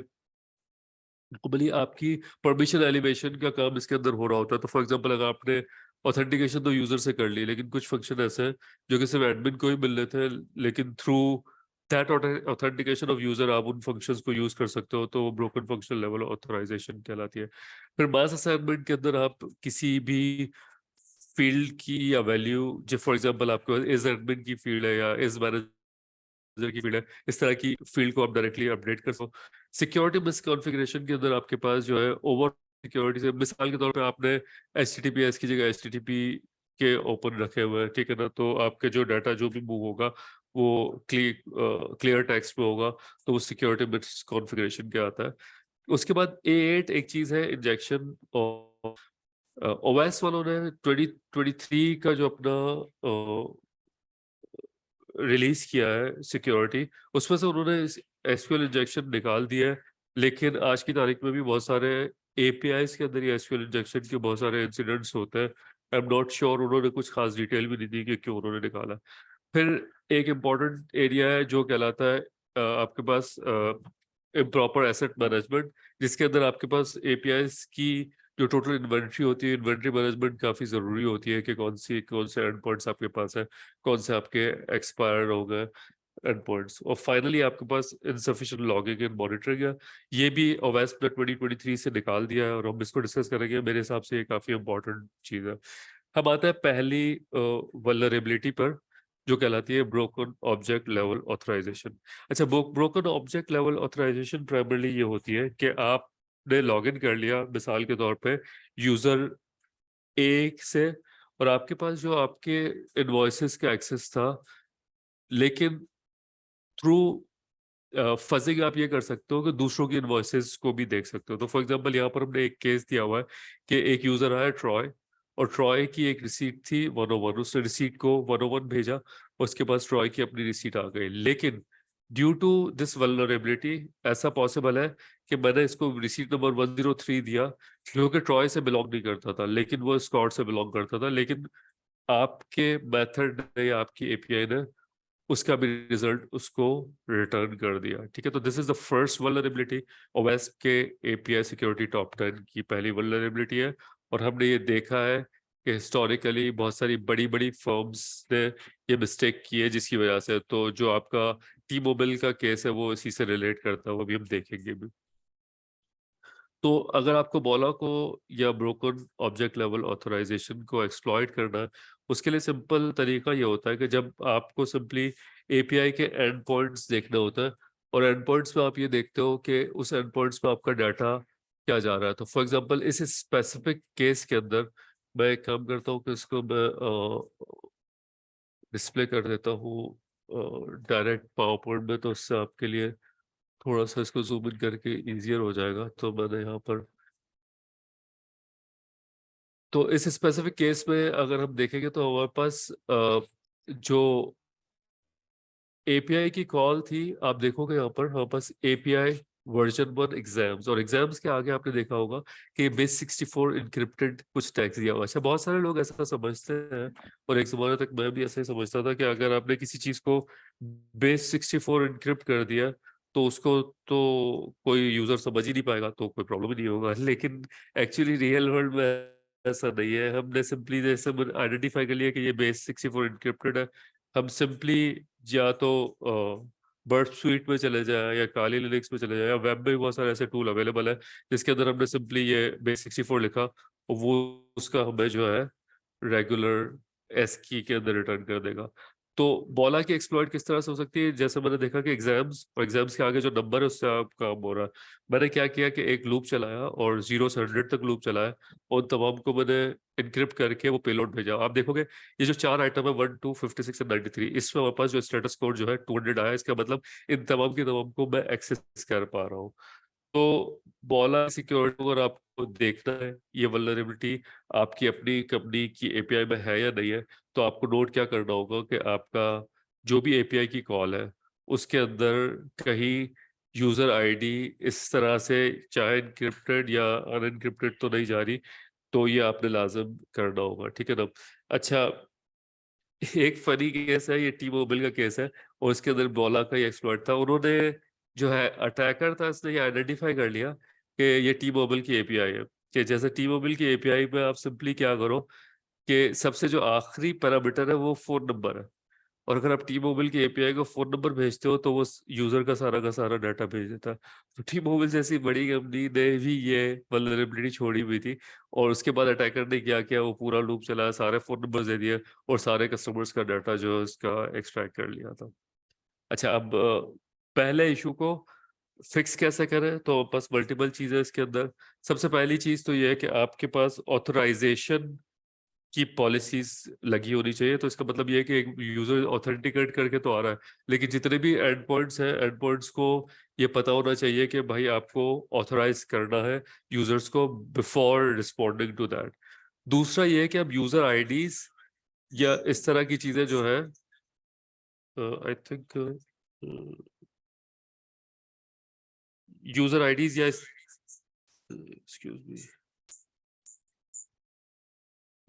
नॉर्मली आपकी परमिशन एलिवेशन का काम इसके अंदर हो रहा होता है। तो फॉर एग्जांपल अगर आपने ऑथेंटिकेशन तो यूजर से कर ली, लेकिन कुछ फंक्शन ऐसे हैं जो कि सिर्फ एडमिन को ही मिल रहे थे, लेकिन through that authentication of user आप उन फंक्शंस को यूज कर सकते हो, तो वो ब्रोकन फंक्शन लेवल ऑथराइजेशन कहलाती है। फिर मास असाइनमेंट के अंदर आप किसी भी फील्ड की या वैल्यू, जो फॉर एग्जांपल आपके पास इज एडमिन की फील्ड है या इज मैनेजर की फील्ड है, इस तरह की फील्ड को आप डायरेक्टली अपडेट कर सकते हो। सिक्योरिटी मिस कॉन्फ़िगरेशन के अंदर आपके पास जो है ओवर सिक्योरिटी से, मिसाल के तौर पे आपने एचटीटीपीएस की जगह एचटीटीपी के ओपन रखे हुए हैं, ठीक है ना, तो आपके जो डाटा जो भी मूव होगा वो क्लियर टेक्स्ट में होगा, तो वो सिक्योरिटी मिस कॉन्फ़िगरेशन के आता है। उसके बाद A8 एक चीज है इंजेक्शन, और ओएस वालों ने 2023 का जो अपना रिलीज किया है सिक्योरिटी, उसमें से उन्होंने एसक्यूएल इंजेक्शन निकाल दिया है, लेकिन आज की तारीख में भी बहुत सारे एपीआईज के अंदर ये एसक्यूएल इंजेक्शन के बहुत सारे इंसिडेंट्स होते हैं। आई एम नॉट श्योर, उन्होंने कुछ खास डिटेल भी नहीं दी कि क्यों उन्होंने निकाला। फिर एक इम्पॉर्टेंट एरिया है जो कहलाता है आपके पास इम्प्रॉपर एसेट मैनेजमेंट, जिसके अंदर आपके पास एपीआईज की जो टोटल इन्वेंट्री होती है, इन्वेंट्री मैनेजमेंट काफ़ी ज़रूरी होती है कि कौन से एंड पॉइंट्स आपके पास है, कौन से आपके एक्सपायर हो गए एंड पॉइंट्स, और फाइनली आपके पास इनसफिशिएंट लॉगिंग एंड मॉनिटरिंग है। ये भी ओवेस्प ने 2023 से निकाल दिया है, और हम इसको डिस्कस करेंगे। मेरे हिसाब से ये काफ़ी इंपॉर्टेंट चीज़ है। हम आते हैं पहली वल्नरेबिलिटी पर, जो कहलाती है ब्रोकन ऑब्जेक्ट लेवल ऑथराइजेशन। अच्छा, broken object level authorization primarily ये होती है कि आपने लॉगिन कर लिया मिसाल के तौर पे यूजर एक से, और आपके पास जो आपके इनवॉइसेस का एक्सेस था, लेकिन थ्रू फजिंग आप ये कर सकते हो कि दूसरों की इनवॉइसेस को भी देख सकते हो। तो फॉर एग्जांपल यहाँ पर हमने एक केस दिया हुआ है कि एक यूजर आया ट्रॉय, और ट्रॉय की एक रिसीट थी 101, उसने रिसीट को 101 भेजा, उसके पास ट्रॉय की अपनी रिसीट आ गई, लेकिन ड्यू टू दिस वल्नरेबिलिटी ऐसा पॉसिबल है कि मैंने इसको रिसीट नंबर 103 दिया जो कि ट्रॉय से बिलोंग नहीं करता था, लेकिन वो स्कॉट से बिलोंग करता था, लेकिन आपके मेथड ने या आपकी एपीआई ने उसका भी रिजल्ट उसको रिटर्न कर दिया। ठीक है, तो this is the first vulnerability. OS के एपीआई सिक्योरिटी टॉप 10 की पहली वल्नरेबिलिटी है, और हमने ये देखा है कि हिस्टोरिकली बहुत सारी बड़ी बड़ी फर्म्स ने ये मिस्टेक की है, जिसकी वजह से तो जो आपका टी मोबाइल का केस है वो इसी से रिलेट करता है, वो भी हम देखेंगे भी। तो अगर आपको बोला को या ब्रोकन ऑब्जेक्ट लेवल ऑथराइजेशन को एक्सप्लॉइट करना है, उसके लिए सिंपल तरीका ये होता है कि जब आपको सिंपली एपीआई के एंड पॉइंट्स देखना होता है, और एंड पॉइंट्स में आप ये देखते हो कि उस एंड पॉइंट्स में आपका डाटा क्या जा रहा है। तो फॉर एग्जांपल इस स्पेसिफिक केस के अंदर मैं एक काम करता हूँ कि इसको मैं डिस्प्ले कर देता हूँ डायरेक्ट पावर पॉइंट में, तो उससे आपके लिए थोड़ा सा इसको जूम इन करके इजियर हो जाएगा। तो मैंने यहाँ पर, तो इस स्पेसिफिक केस में अगर हम देखेंगे तो हमारे पास जो एपीआई की कॉल थी, आप देखोगे यहाँ पर हमारे पास एपीआई वर्जन 1 एग्जाम्स, और एग्जाम्स के आगे आपने देखा होगा कि बेस 64 इनक्रिप्टेड कुछ टैग्स दिया हुआ है। अच्छा, बहुत सारे लोग ऐसा समझते हैं, और एक जमाने तक मैं भी ऐसा ही समझता था कि अगर आपने किसी चीज को बेस 64 इनक्रिप्ट कर दिया तो उसको तो कोई यूजर समझ ही नहीं पाएगा, तो कोई प्रॉब्लम ही नहीं होगा। लेकिन एक्चुअली रियल वर्ल्ड में ऐसा नहीं है। हमने सिंपली जैसे आइडेंटिफाई कर लिया कि ये बेस 64 इनक्रिप्टेड है, हम सिंपली या तो बर्ड स्वीट में चले जाए या काली लिनक्स में चले जाए, या वेब में भी बहुत सारे ऐसे टूल अवेलेबल है जिसके अंदर हमने सिंपली ये बेस 64 लिखा, और वो उसका हमें जो है रेगुलर एस की के अंदर रिटर्न कर देगा। तो बोला कि एक्सप्लॉइट किस तरह से हो सकती है, जैसे मैंने देखा कि एग्जाम्स और एग्जाम्स के आगे जो नंबर है उससे आप काम हो रहा है। मैंने क्या किया कि एक लूप चलाया और 0 से 100 तक लूप चलाया, और तमाम को मैंने इनक्रिप्ट करके वो पेलोड भेजा। आप देखोगे ये जो 4 आइटम है 1, 2, 56 एंड 93, इसमें हमारे पास जो स्टेटस कोड जो है 200 आया, इसका मतलब इन तमाम की तमाम को मैं एक्सेस कर पा रहा हूँ। तो बॉला सिक्योरिटी अगर आपको देखना है ये वल्नरेबिलिटी आपकी अपनी कंपनी की एपीआई में है या नहीं है, तो आपको नोट क्या करना होगा कि आपका जो भी एपीआई की कॉल है उसके अंदर कहीं यूजर आईडी इस तरह से चाहे इनक्रिप्टेड या अनइनक्रिप्टेड तो नहीं जा रही, तो ये आपने लाजम करना होगा। ठीक है ना। अच्छा, एक फनी केस है, ये टी मोबाइल का केस है, और उसके अंदर बॉला का ही एक्सप्लॉइट था। उन्होंने जो है अटैकर था, उसने ये आइडेंटिफाई कर लिया कि ये टी मोबाइल की एपीआई है, कि जैसे टी मोबाइल की एपीआई में आप सिंपली क्या करो कि सबसे जो आखिरी पैरामीटर है वो फोन नंबर है, और अगर आप टी मोबाइल की एपीआई को फोन नंबर भेजते हो तो वो यूजर का सारा डाटा भेज देता है। तो टी मोबाइल जैसी बड़ी कंपनी ने भी ये वल्नरेबिलिटी छोड़ी हुई थी, और उसके बाद अटैकर ने क्या किया, वो पूरा लूप चलाया, सारे फोन नंबर दे दिए, और सारे कस्टमर्स का डाटा जो है उसका एक्सट्रैक्ट कर लिया था। अच्छा, अब पहले इशू को फिक्स कैसे करें, तो बस मल्टीपल चीजें इसके अंदर। सबसे पहली चीज तो ये है कि आपके पास ऑथराइजेशन की पॉलिसीज लगी होनी चाहिए। तो इसका मतलब ये है कि एक यूजर ऑथेंटिकेट करके तो आ रहा है, लेकिन जितने भी एंड पॉइंट्स हैं, एंड पॉइंट्स को ये पता होना चाहिए कि भाई आपको ऑथराइज करना है यूजर्स को बिफोर रिस्पॉन्डिंग टू दैट। दूसरा ये है कि अब यूजर आईडीज या इस तरह की चीजें जो है, आई थिंक यूजर आईडीज या एक्सक्यूज मी,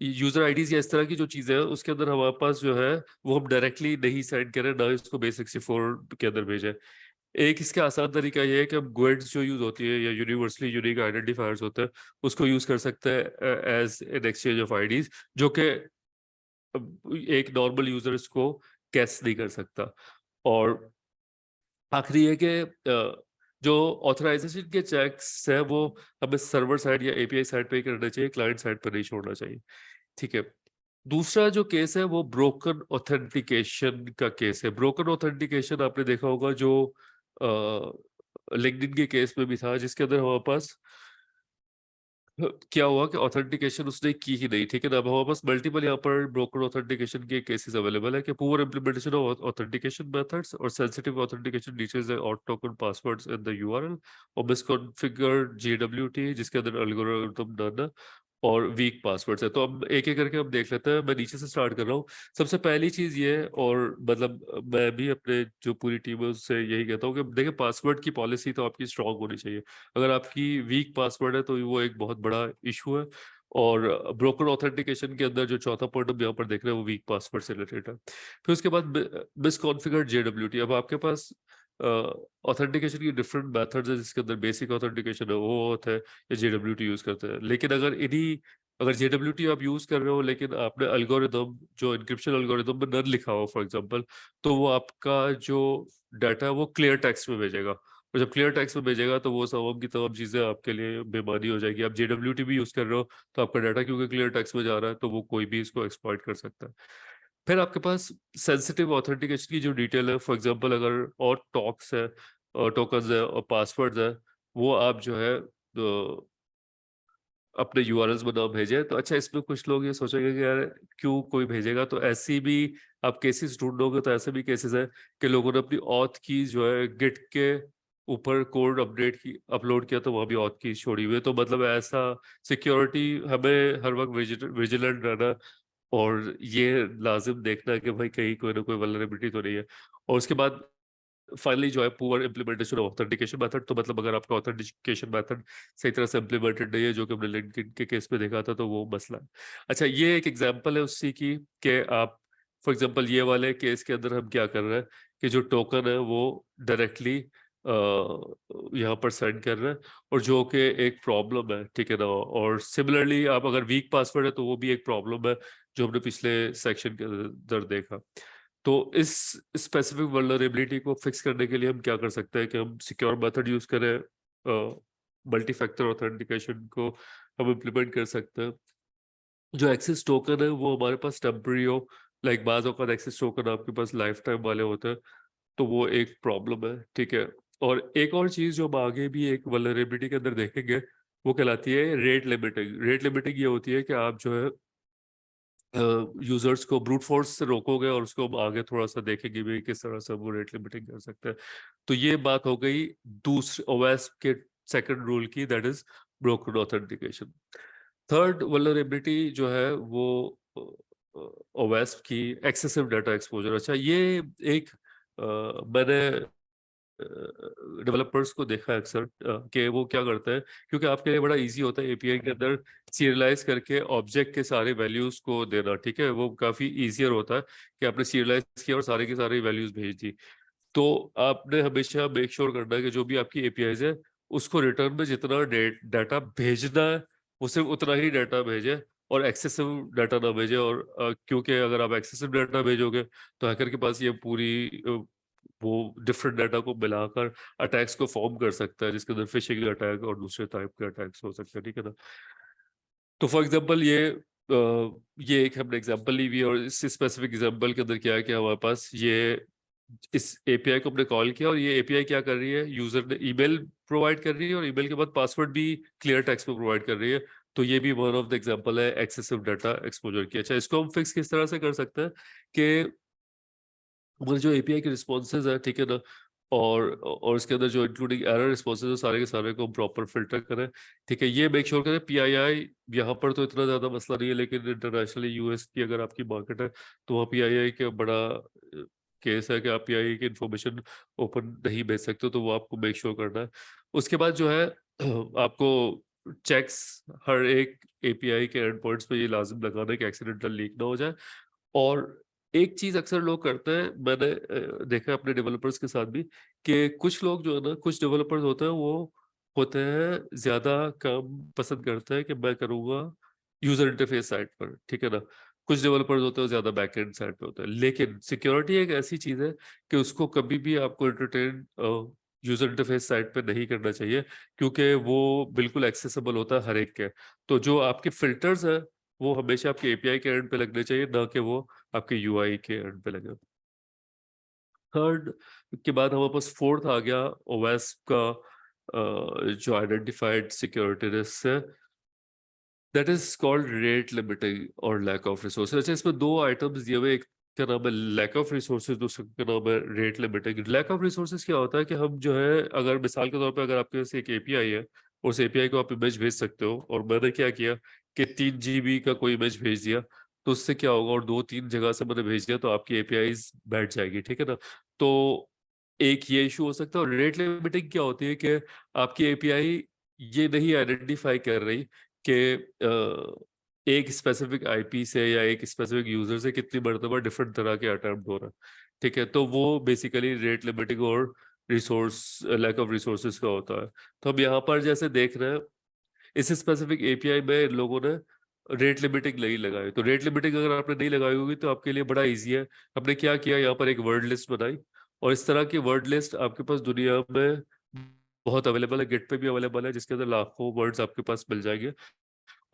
यूजर आईडीज या इस तरह की जो चीजें हैं उसके अंदर हमारे पास जो है वो हम डायरेक्टली नहीं सेंड करें, ना इसको बेस 64 के अंदर भेजें। एक इसका आसान तरीका ये है कि हम ग्विड्स जो यूज होती है या यूनिवर्सली यूनिक आइडेंटिफायर्स होते हैं उसको यूज कर सकते हैं as an exchange of IDs, जो कि एक नॉर्मल यूजर इसको कैस नहीं कर सकता। और आखिरी है कि जो ऑथराइजेशन के चेक्स है वो हमें सर्वर साइड या एपीआई साइड पे ही करना चाहिए, क्लाइंट साइड पर नहीं छोड़ना चाहिए। ठीक है। दूसरा जो केस है वो ब्रोकन ऑथेंटिकेशन का केस है। ब्रोकन ऑथेंटिकेशन आपने देखा होगा जो लिंक्डइन के केस में भी था, जिसके अंदर हमारे पास क्या हुआ कि ऑथेंटिकेशन उसने की ही नहीं। ठीक है ना। अब हमारे पास मल्टीपल यहाँ पर ब्रोकन ऑथेंटिकेशन के केसेस अवेलेबल है कि poor implementation of authentication methods और सेंसिटिव ऑथेंटिकेशन नीचेज और token passwords in the URL, और मिसकॉन्फिगर्ड जेडब्ल्यूटी जिसके अंदर एल्गोरिथम डन है, और वीक पासवर्ड्स है। तो अब एक एक करके हम देख लेते हैं। मैं नीचे से स्टार्ट कर रहा हूँ। सबसे पहली चीज ये है, और मतलब मैं भी अपने जो पूरी टीम है उससे यही कहता हूँ कि देखिए, पासवर्ड की पॉलिसी तो आपकी स्ट्रांग होनी चाहिए। अगर आपकी वीक पासवर्ड है तो वो एक बहुत बड़ा इशू है। और ब्रोकन ऑथेंटिकेशन के अंदर जो चौथा पॉइंट हम यहाँ पर देख रहे हैं वो वीक पासवर्ड से रिलेटेड है। फिर उसके बाद मिसकॉन्फिगर्ड जेडब्ल्यूटी। अब आपके पास ऑथेंटिकेशन की डिफरेंट मेथड्स है, जिसके अंदर बेसिक ऑथेंटिकेशन है वो होता है, या जेडब्ल्यूटी यूज करते हैं। लेकिन अगर जेडब्ल्यूटी आप यूज कर रहे हो लेकिन आपने एल्गोरिदम, जो इंक्रिप्शन एल्गोरिदम में नन लिखा हो फॉर एग्जांपल, तो वो आपका जो डाटा है वो क्लियर टेक्स्ट में भेजेगा। और जब क्लियर टेक्स्ट में भेजेगा तो वो तमाम की तमाम चीजें आपके लिए बेमानी हो जाएगी। आप जेडब्ल्यूटी भी यूज कर रहे हो तो आपका डाटा क्योंकि क्लियर टेक्स्ट में जा रहा है तो वो कोई भी इसको एक्सप्लॉइट कर सकता है। फिर आपके पास सेंसिटिव ऑथेंटिकेशन की जो डिटेल है, फॉर एग्जांपल अगर और टॉक्स है और टोकन्स है और पासवर्ड्स है, वो आप जो है अपने यूआरएल्स में ना भेजे। तो अच्छा, इसमें कुछ लोग ये सोचेंगे कि यार क्यों कोई भेजेगा, तो ऐसी भी आप केसेस ढूंढोगे तो ऐसे भी केसेस है कि लोगों ने अपनी ऑथ की जो है गिट के ऊपर कोड अपलोड किया तो वहां भी ऑथ की छोड़ी हुई है। तो मतलब ऐसा सिक्योरिटी हमें हर वक्त विजिलेंट रहना, और ये लाजिम देखना है कि भाई कहीं कोई ना कोई वल्नरेबिलिटी तो नहीं है। और उसके बाद फाइनली जो है poor implementation of authentication method. तो मतलब अगर आपका ऑथेंटिकेशन मेथड सही तरह से इम्प्लीमेंटेड नहीं है, जो कि हमने लिंक्डइन के केस में देखा था, तो वो मसला है। अच्छा, ये एक एग्जांपल है उसी की कि आप फॉर एग्जांपल ये वाले केस के अंदर हम क्या कर रहे हैं कि जो टोकन है वो डायरेक्टली यहाँ पर सेंड कर रहे हैं, और जो कि एक प्रॉब्लम है, ठीक है ना। और सिमिलरली आप अगर वीक पासवर्ड है तो वो भी एक प्रॉब्लम है, जो हमने पिछले सेक्शन के अंदर देखा। तो इस स्पेसिफिक वल्नरेबिलिटी को फिक्स करने के लिए हम क्या कर सकते हैं कि हम सिक्योर मेथड यूज करें, मल्टी फैक्टर ऑथेंटिकेशन को हम इम्प्लीमेंट कर सकते हैं। जो एक्सेस टोकन है वो हमारे पास टेम्पररी हो, लाइक बाज औक़ात एक्सेस टोकन आपके पास लाइफ टाइम वाले होते हैं, तो वो एक प्रॉब्लम है, ठीक है। और एक और चीज जो हम आगे भी एक वल्नरेबिलिटी के अंदर देखेंगे, वो कहलाती है रेट लिमिटिंग। रेट लिमिटिंग ये होती है कि आप जो है यूजर्स को ब्रूट फोर्स से रोकोगे, और उसको हम आगे थोड़ा सा देखेंगे भी किस तरह से वो रेट लिमिटिंग कर सकते हैं। तो ये बात हो गई दूसरे ओएस के सेकंड रूल की, that is broken authentication. Third vulnerability जो है वो ओएस की एक्सेसिव डाटा एक्सपोजर। अच्छा, ये एक मैंने डेवलपर्स को देखा है अक्सर कि वो क्या करते हैं, क्योंकि आपके लिए बड़ा इजी होता है एपीआई के अंदर सीरियलाइज करके ऑब्जेक्ट के सारे वैल्यूज को देना, ठीक है। वो काफी इजियर होता है कि आपने सीरियलाइज किया और सारे की सारी वैल्यूज भेज दी। तो आपने हमेशा मेक श्योर करना है कि जो भी आपकी एपीआईज है उसको रिटर्न में जितना डाटा भेजना है वो सिर्फ उतना ही डाटा भेजे, और एक्सेसिव डाटा ना भेजे। और क्योंकि अगर आप एक्सेसिव डाटा भेजोगे तो हैकर के पास ये पूरी वो डिफरेंट डाटा को मिलाकर अटैक्स को फॉर्म कर सकता है, जिसके अंदर फिशिंग अटैक और दूसरे टाइप के अटैक्स हो सकते हैं, ठीक है ना। तो फॉर एग्जांपल ये एक हमने एग्जांपल ली हुई है, और इस स्पेसिफिक एग्जांपल के अंदर क्या है कि हमारे पास ये इस एपीआई को हमने कॉल किया, और ये एपीआई क्या कर रही है, यूजर ने ईमेल प्रोवाइड कर रही है और ईमेल के बाद पासवर्ड भी क्लियर टेक्स्ट में प्रोवाइड कर रही है। तो ये भी वन ऑफ द एग्जांपल है एक्सेसिव डाटा एक्सपोजर की। अच्छा, इसको हम फिक्स किस तरह से कर सकते हैं कि हमारे जो एपीआई के रिस्पॉन्सेज है, ठीक है ना, और इसके अंदर जो इंक्लूडिंग एरर रिस्पॉन्सेज है, सारे के सारे को हम प्रॉपर फिल्टर करें, ठीक है। ये मेक श्योर करें पीआईआई, यहाँ पर तो इतना ज्यादा मसला नहीं है, लेकिन इंटरनेशनली यूएस की अगर आपकी मार्केट है तो वहाँ पीआईआई के बड़ा केस है कि आप पीआईआई की इंफॉर्मेशन ओपन नहीं भेज सकते, तो वो आपको मेक श्योर करना है। उसके बाद जो है आपको चेक्स हर एक एपीआई के एंड पॉइंट्स पे ये लाजिम लगाना है कि एक्सीडेंटल लीक ना हो जाए। और एक चीज अक्सर लोग करते हैं, मैंने देखा है अपने डेवलपर्स के साथ भी, कि कुछ लोग जो है ना, कुछ डेवलपर्स होते हैं वो होते हैं ज्यादा काम पसंद करते हैं कि मैं करूंगा यूजर इंटरफेस साइट पर, ठीक है ना। कुछ डेवलपर्स होते हैं ज्यादा बैकएंड साइड पे होते हैं। लेकिन सिक्योरिटी एक ऐसी चीज है कि उसको कभी भी आपको एंटरटेन यूजर इंटरफेस साइट पे नहीं करना चाहिए, क्योंकि वो बिल्कुल एक्सेसिबल होता है हर एक के। तो जो आपके फिल्टर्स है वो हमेशा आपके एपीआई के एंड पे लगने चाहिए, ना कि वो आपके यूआई के एंड पे लगे। थर्ड के बाद हमारे पास फोर्थ आ गया ओएस का जो आइडेंटिफाइड सिक्योरिटी रिस्क है, that is called rate limiting और लैक ऑफ रिसोर्सेज। अच्छा, इसमें दो आइटम्स दिए हुए, एक का नाम है लैक ऑफ रिसोर्सेज, दूसरे का नाम है rate limiting. Lack of resources क्या होता है कि हम जो है, अगर मिसाल के तौर पे अगर आपके पास एक एपीआई है, उस एपीआई को आप इमेज भेज सकते हो, और मैंने क्या किया कि 3 GB का कोई इमेज भेज दिया, तो उससे क्या होगा, और 2-3 जगह से मैंने भेज दिया तो आपकी एपीआईज बैठ जाएगी, ठीक है ना। तो एक ये इशू हो सकता है। और रेट लिमिटिंग क्या होती है कि आपकी एपीआई ये नहीं आइडेंटिफाई कर रही कि एक स्पेसिफिक आईपी से या एक स्पेसिफिक यूजर से कितनी मरतबा डिफरेंट तरह के अटेम्प्ट हो रहा है, ठीक है। तो वो बेसिकली रेट लिमिटिंग और रिसोर्स लैक ऑफ रिसोर्सेज का होता है। तो हम यहाँ पर जैसे देख रहे हैं, इस स्पेसिफिक एपीआई में लोगों ने रेट लिमिटिंग नहीं लगाई। तो रेट लिमिटिंग अगर आपने नहीं लगाई होगी तो आपके लिए बड़ा इजी है। हमने क्या किया, यहाँ पर एक वर्ड लिस्ट बनाई, और इस तरह की वर्ड लिस्ट आपके पास दुनिया में बहुत अवेलेबल है, गिट पे भी अवेलेबल है, जिसके अंदर लाखों वर्ड्स आपके पास मिल जाएंगे।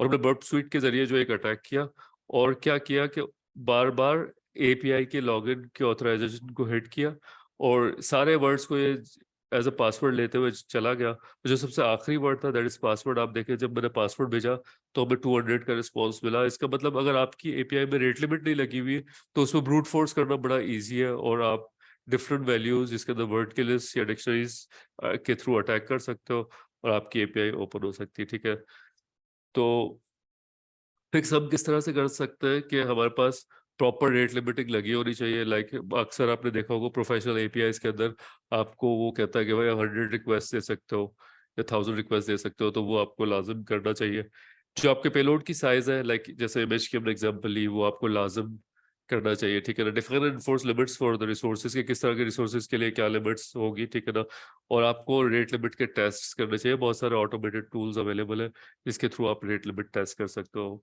और हमने बर्ड स्वीट के जरिए जो एक अटैक किया, और क्या किया कि बार बार एपीआई के लॉगिन के ऑथराइजेशन को हिट किया, और सारे वर्ड्स को ये एज अ पासवर्ड लेते हुए चला गया। तो जो सबसे आखिरी वर्ड था, दैट इज पासवर्ड, आप देखें जब मैंने पासवर्ड भेजा तो हमें 200 का रिस्पॉन्स मिला। इसका मतलब अगर आपकी एपीआई में रेट लिमिट नहीं लगी हुई तो उसमें ब्रूट फोर्स करना बड़ा ईजी है, और आप डिफरेंट वैल्यूज जिसके अंदर वर्ड की लिस्ट या डिक्शनरीज के थ्रू अटैक कर सकते हो, और आपकी एपीआई ओपन हो सकती है, ठीक है। तो फिक्स हम किस तरह से कर सकते हैं कि हमारे पास प्रॉपर रेट लिमिटिंग लगी होनी चाहिए। लाइक अक्सर आपने देखा होगा प्रोफेशनल एपीआईज के अंदर आपको वो कहता है कि भाई 100 रिक्वेस्ट दे सकते हो या 1000 रिक्वेस्ट दे सकते हो, तो वो आपको लाजिम करना चाहिए। जो आपके पेलोड की साइज है, लाइक जैसे इमेज की हमने एग्जांपल ली, वो आपको लाजिम करना चाहिए, ठीक है ना। Define and enforce limits for the resources, के किस तरह के रिसोर्सेज के लिए क्या लिमिट्स होगी, ठीक है ना। और आपको रेट लिमिट के टेस्ट करने चाहिए। बहुत सारे ऑटोमेटेड टूल्स अवेलेबल है जिसके थ्रू आप रेट लिमिट टेस्ट कर सकते हो।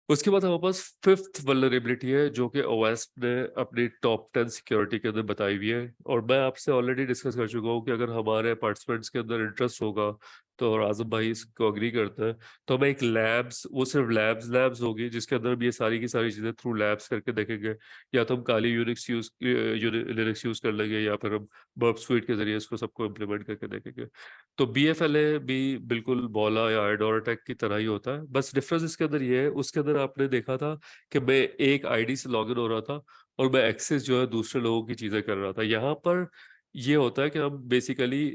उसके बाद हमारे पास फिफ्थ वल्नरेबिलिटी है, जो कि ओएसप ने अपनी टॉप 10 सिक्योरिटी के अंदर बताई हुई है। और मैं आपसे ऑलरेडी डिस्कस कर चुका हूँ कि अगर हमारे पार्टिसिपेंट्स के अंदर इंटरेस्ट होगा तो, और आजम भाई इसको अग्री करते हैं, तो हमें एक लैब्स, वो सिर्फ लैब्स होगी जिसके अंदर हम ये सारी की सारी चीजें थ्रू लैब्स करके देखेंगे। या तो हम काली यूनिक्स यूज लिनक्स यूज कर लेंगे, या फिर हम बर्ब स्वीट के जरिए इसको सबको इम्प्लीमेंट करके देखेंगे। तो बीएफएलए भी बिल्कुल बॉला या आइडोर अटैक की तरह ही होता है, बस डिफरेंस इसके अंदर ये है, उसके अंदर आपने देखा था कि मैं एक आईडी से लॉगिन हो रहा था और मैं एक्सेस जो है दूसरे लोगों की चीजें कर रहा था। यहाँ पर ये होता है कि हम बेसिकली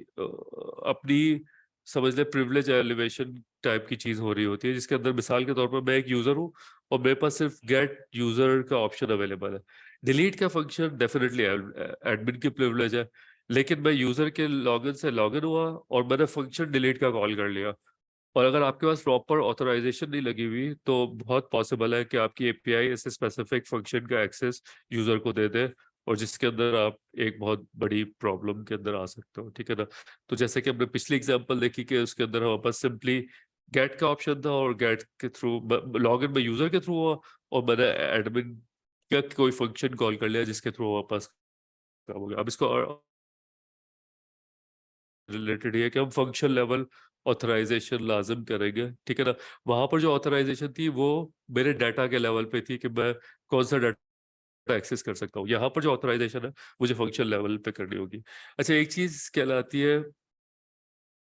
अपनी समझ ले प्रिविलेज एलिवेशन टाइप की चीज हो रही होती है, जिसके अंदर मिसाल के तौर पर मैं एक यूजर हूँ और मेरे पास सिर्फ गेट यूजर का ऑप्शन अवेलेबल है। डिलीट का फंक्शन डेफिनेटली एडमिन की प्रिविलेज है, लेकिन मैं यूजर के लॉगिन से लॉगिन हुआ और मैंने फंक्शन डिलीट का कॉल कर लिया। और अगर आपके पास प्रॉपर ऑथराइजेशन नहीं लगी हुई तो बहुत पॉसिबल है कि आपकी एपीआई इस स्पेसिफिक फंक्शन का एक्सेस यूजर को दे दे, और जिसके अंदर आप एक बहुत बड़ी प्रॉब्लम के अंदर आ सकते हो, ठीक है ना। तो जैसे कि हमने पिछली एग्जांपल देखी कि उसके अंदर हमारे पास सिंपली गेट का ऑप्शन था, और गेट के थ्रू लॉगिन में यूजर के थ्रू हुआ, और मैंने एडमिन का कोई फंक्शन कॉल कर लिया जिसके थ्रू हमारे पास काम हो गया। अब इसको रिलेटेड ही है कि हम फंक्शन लेवल ऑथराइजेशन लाजिम करेंगे, ठीक है ना। वहां पर जो ऑथराइजेशन थी वो मेरे डाटा के लेवल पे थी कि मैं कौन सा डाटा एक्सेस कर सकता हूँ। यहाँ पर जो ऑथराइजेशन है मुझे फंक्शन लेवल पे करनी होगी। अच्छा, एक चीज कहलाती है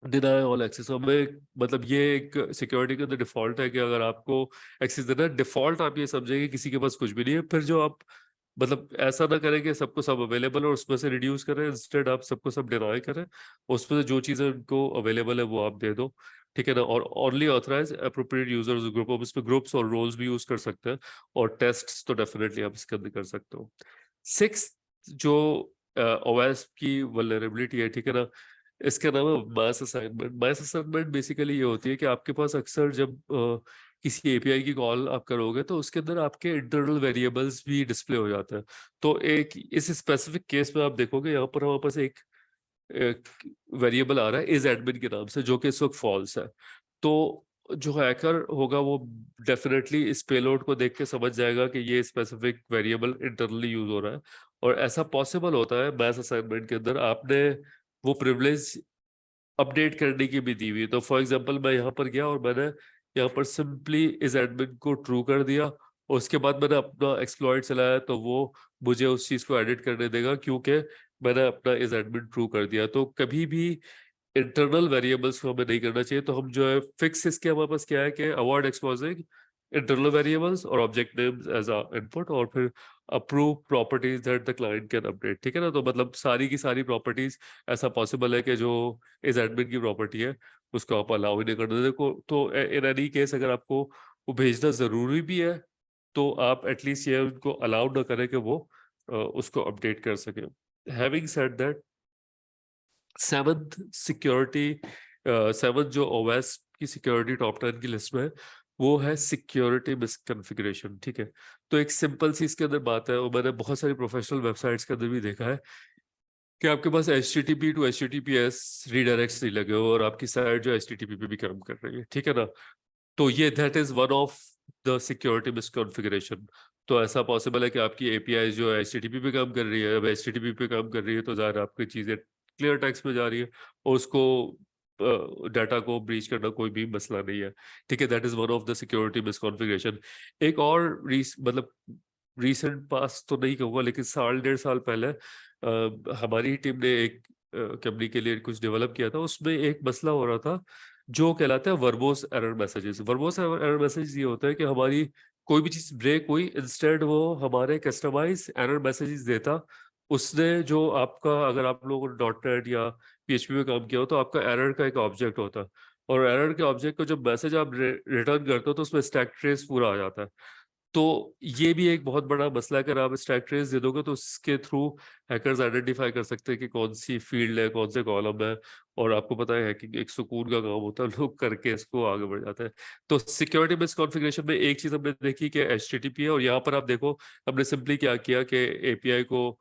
डिनाई ऑल एक्सेस। हमें मतलब ये एक सिक्योरिटी के अंदर डिफॉल्ट है कि अगर आपको एक्सेस देना है, डिफॉल्ट आप ये समझेंगे किसी के पास कुछ भी नहीं है, फिर जो आप मतलब ऐसा ना करें कि सबको सब अवेलेबल है और उसमें से रिड्यूस करें, इंस्टेड आप सबको सब डिनाई करें, उसमें से जो चीज़ें उनको अवेलेबल है वो आप दे दो, ठीक है ना। और only authorize appropriate users group, हम इसमें ग्रुप्स और रोल्स भी यूज कर सकते हैं, और टेस्ट तो डेफिनेटली आप इसके अंदर कर सकते हो। सिक्स जो ओएस की वल्नरेबिलिटी है, ठीक है ना, इसका नाम है मास असाइनमेंट। मास असाइनमेंट बेसिकली ये होती है कि आपके पास अक्सर जब किसी एपीआई की कॉल आप करोगे तो उसके अंदर आपके इंटरनल वेरिएबल्स भी डिस्प्ले हो जाते हैं। तो एक इस स्पेसिफिक केस में आप देखोगे यहाँ पर हमारे पास एक वेरिएबल आ रहा है इज एडमिन के नाम से, जो कि इस वक्त फॉल्स है। तो जो हैकर होगा वो डेफिनेटली इस पेलोड को देख के समझ जाएगा कि ये स्पेसिफिक वेरिएबल इंटरनली यूज हो रहा है। और ऐसा पॉसिबल होता है मैथ असाइनमेंट के अंदर, आपने वो प्रिविलेज अपडेट करने की भी दी हुई। तो फॉर एग्जांपल मैं यहाँ पर गया और मैंने यहाँ पर सिंपली इस एडमिन को ट्रू कर दिया, और उसके बाद मैंने अपना एक्सप्लॉइट चलाया तो वो मुझे उस चीज को एडिट करने देगा, क्योंकि मैंने अपना इस एडमिन ट्रू कर दिया। तो कभी भी इंटरनल वेरिएबल्स को हमें नहीं करना चाहिए। तो हम जो है फिक्स इसके हमारे पास क्या है कि अवॉइड एक्सपोजिंग इंटरनल वेरिएबल्स और object names as a input, और फिर approve properties that the client can update, ठीक है ना। तो मतलब सारी की सारी प्रॉपर्टीज ऐसा पॉसिबल है कि जो इस एडमिन की प्रॉपर्टी है उसको आप अलाउ ही नहीं करते। देखो तो इन एनी केस अगर आपको वो भेजना जरूरी भी है तो आप एटलीस्ट ये उनको अलाउ ना करें कि वो उसको अपडेट कर सके। Having said that, seventh security, seventh जो ओएस की सिक्योरिटी टॉप 10 की लिस्ट में है, वो है सिक्योरिटी मिसकॉन्फ़िगरेशन। ठीक है, तो एक सिंपल सी इसके अंदर बात है, और मैंने बहुत सारी प्रोफेशनल वेबसाइट्स के अंदर भी देखा है कि आपके पास HTTP टू HTTPS रीडायरेक्ट्स नहीं लगे हो और आपकी साइट जो HTTP पे भी काम कर रही है। ठीक है ना, तो ये that is one of the security misconfiguration. तो ऐसा पॉसिबल है कि आपकी एपीआई जो है HTTP पे काम कर रही है, अब HTTP पे काम कर रही है तो ज़ाहिर आपकी चीज़ें क्लियर टेक्स्ट में जा रही है और उसको डाटा को ब्रीच करना कोई भी मसला नहीं है। ठीक है, that is one of the security misconfiguration. एक और मतलब रीसेंट पास तो नहीं कहूँगा, लेकिन साल 1.5 साल पहले हमारी टीम ने एक कंपनी के लिए कुछ डेवलप किया था। उसमें एक मसला हो रहा था जो कहलाता है verbose error messages. Verbose error message ये होता है कि हमारी कोई भी चीज ब्रेक हुई, इंस्टेड वो हमारे कस्टमाइज एरर मैसेजेस देता। उसने जो आपका, अगर आप लोगों ने .NET या PHP में काम किया हो तो आपका एरर का एक ऑब्जेक्ट होता है, और एरर के ऑब्जेक्ट को जब मैसेज आप रिटर्न करते हो तो उसमें स्टैक ट्रेस पूरा आ जाता है। तो ये भी एक बहुत बड़ा मसला है, अगर आप स्टैक ट्रेस दे दोगे तो उसके थ्रू हैकर्स आइडेंटिफाई कर सकते हैं कि कौन सी फील्ड है, कौन से कॉलम है। और आपको पता है हैकिंग एक सुकून का काम होता है, लोग करके इसको आगे बढ़ जाते हैं। तो सिक्योरिटी बेस्ड कॉन्फ़िगरेशन में एक चीज हमने देखी कि HTTP है, और यहाँ पर आप देखो हमने सिंपली क्या किया कि API को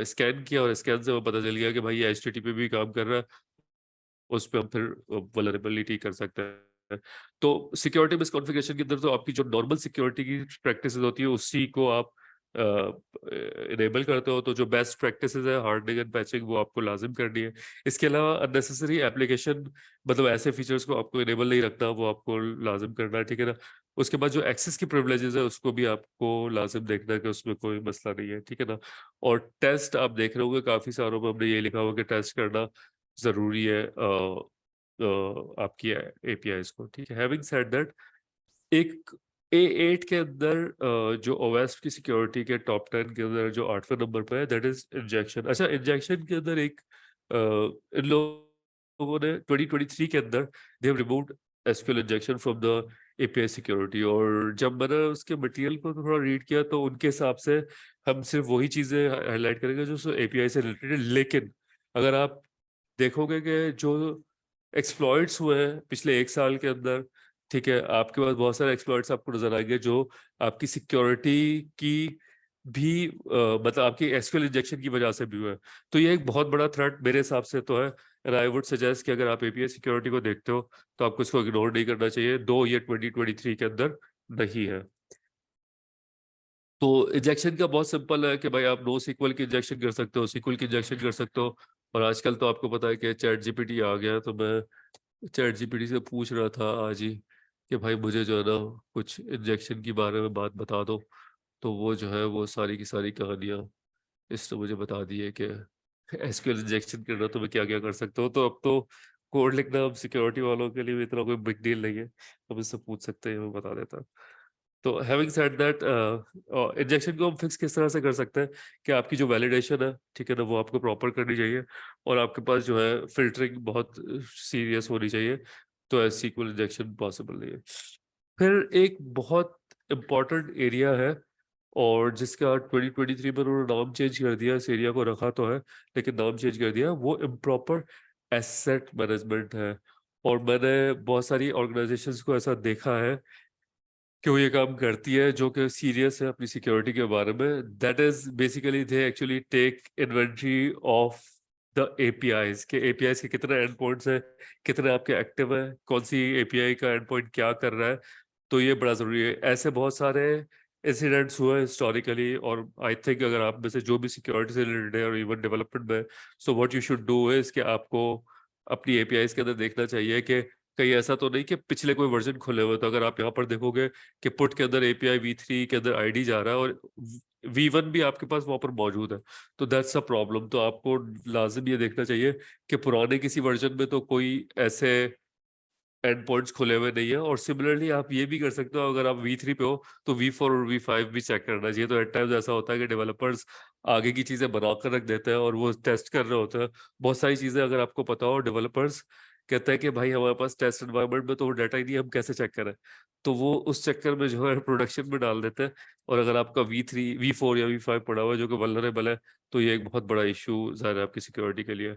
स्कैन किया, और स्कैन से वो पता चल गया कि भाई ये HTTP भी काम कर रहा है, उस पे हम फिर वल्नरेबिलिटी कर सकते हैं। तो सिक्योरिटी बेस्ड कॉन्फ़िगरेशन के अंदर तो आपकी जो नॉर्मल सिक्योरिटी की प्रैक्टिसेस होती है उसी को आप इनेबल करते हो। तो जो बेस्ट प्रैक्टिसेस है, हार्डनिंग एंड पैचिंग, वो आपको लाजिम करनी है। इसके अलावा अननेसेसरी एप्लीकेशन, मतलब ऐसे फीचर्स को आपको इनेबल नहीं रखना, वो आपको लाजिम करना है। ठीक है ना, उसके बाद जो एक्सेस की प्रिविलेजेस है उसको भी आपको लाजिम देखना है कि उसमें कोई मसला नहीं है। ठीक है ना, और टेस्ट आप देख रहे होंगे काफी सारों में हमने ये लिखा हुआ कि टेस्ट करना जरूरी है आपकी APIs को। ठीक है, हैविंग सेड दैट, एक A8 के अंदर जो OWASP की सिक्योरिटी के टॉप 10 के अंदर जो 8वें नंबर पे है, दैट इज इंजेक्शन। अच्छा, इंजेक्शन के अंदर एक इन लोगों ने 2023 के अंदर they have removed SQL injection from the API security. और जब मैंने उसके मटेरियल को थोड़ा रीड किया तो उनके हिसाब से हम सिर्फ वही चीजें हाईलाइट करेंगे जो API से रिलेटेड है। लेकिन अगर आप देखोगे कि जो एक्सप्लॉइट्स हुए हैं पिछले 1 साल के अंदर, ठीक है, आपके पास बहुत सारे एक्सप्लॉइट्स आपको नजर आएंगे जो आपकी सिक्योरिटी की भी मतलब आपकी SQL इंजेक्शन की वजह से भी हुआ है। तो ये एक बहुत बड़ा थ्रेट मेरे हिसाब से तो है, एंड आई वुड सजेस्ट कि अगर आप API सिक्योरिटी को देखते हो तो आपको इसको इग्नोर नहीं करना चाहिए, दो ये 2023 के अंदर नहीं है। तो इंजेक्शन का बहुत सिंपल है कि भाई आप NoSQL की इंजेक्शन कर सकते हो, SQL की इंजेक्शन कर सकते हो। और आजकल तो आपको पता है कि ChatGPT आ गया है, तो मैं ChatGPT से पूछ रहा था आज ही कि भाई मुझे जो है ना कुछ इंजेक्शन के बारे में बात बता दो। तो वो जो है वो सारी की सारी कहानियाँ इसने मुझे बता दी है कि SQL इंजेक्शन करना तो मैं क्या क्या कर सकता हूँ। तो अब तो कोड लिखना हम सिक्योरिटी वालों के लिए भी इतना कोई बिग डील नहीं है, हम इससे पूछ सकते हैं, मैं बता देता। तो हैविंग सेड दैट, इंजेक्शन को हम फिक्स किस तरह से कर सकते हैं कि आपकी जो वैलिडेशन है, ठीक है ना, वो आपको प्रॉपर करनी चाहिए, और आपके पास जो है फिल्टरिंग बहुत सीरियस होनी चाहिए। तो SQL इंजेक्शन पॉसिबल नहीं है। फिर एक बहुत इम्पॉर्टेंट एरिया है, और जिसका 2023 में उन्होंने नाम चेंज कर दिया, इस एरिया को रखा तो है लेकिन नाम चेंज कर दिया, वो इम्प्रॉपर एसेट मैनेजमेंट है। और मैंने बहुत सारी ऑर्गेनाइजेशंस को ऐसा देखा है कि वो ये काम करती है जो कि सीरियस है अपनी सिक्योरिटी के बारे में। That is basically they actually take inventory of the APIs के, APIs के कितने एंड पॉइंट्स है, कितने आपके एक्टिव है, कौन सी API का एंड पॉइंट क्या कर रहा है। तो ये बड़ा जरूरी है। ऐसे बहुत सारे इंसिडेंट्स हुए हिस्टोरिकली, और आई थिंक अगर आप में से जो भी सिक्योरिटी से रिलेटेड है और इवन डेवलपमेंट में, so what you should do is कि आपको अपनी APIs के अंदर देखना चाहिए कि कहीं ऐसा तो नहीं कि पिछले कोई वर्जन खुले हुए। तो अगर आप यहाँ पर देखोगे कि पुट के अंदर API V3 के अंदर ID जा रहा है और V1 भी आपके पास वहां पर मौजूद है, तो दैट्स अ प्रॉब्लम। तो आपको लाजिम ये देखना चाहिए कि पुराने किसी वर्जन में तो कोई ऐसे एंड पॉइंट्स खुले हुए नहीं है। और सिमिलरली आप ये भी कर सकते हो, अगर आप V3 पे हो तो V4 और V5 भी चेक करना चाहिए। तो एट टाइम्स ऐसा होता है कि डेवलपर्स आगे की चीजें बना कर रख देते हैं और वो टेस्ट कर रहे होते हैं। बहुत सारी चीजें अगर आपको पता हो, डेवलपर्स कहता है कि भाई हमारे पास टेस्ट एनवायरनमेंट में तो वो डाटा ही नहीं है, हम कैसे चेक करें। तो वो उस चक्कर में जो है प्रोडक्शन में डाल देते हैं, और अगर आपका V4 या V5 पड़ा हुआ है जो कि वल्नरेबल है, तो ये एक बहुत बड़ा इशू ज़ाहिर है आपकी सिक्योरिटी के लिए।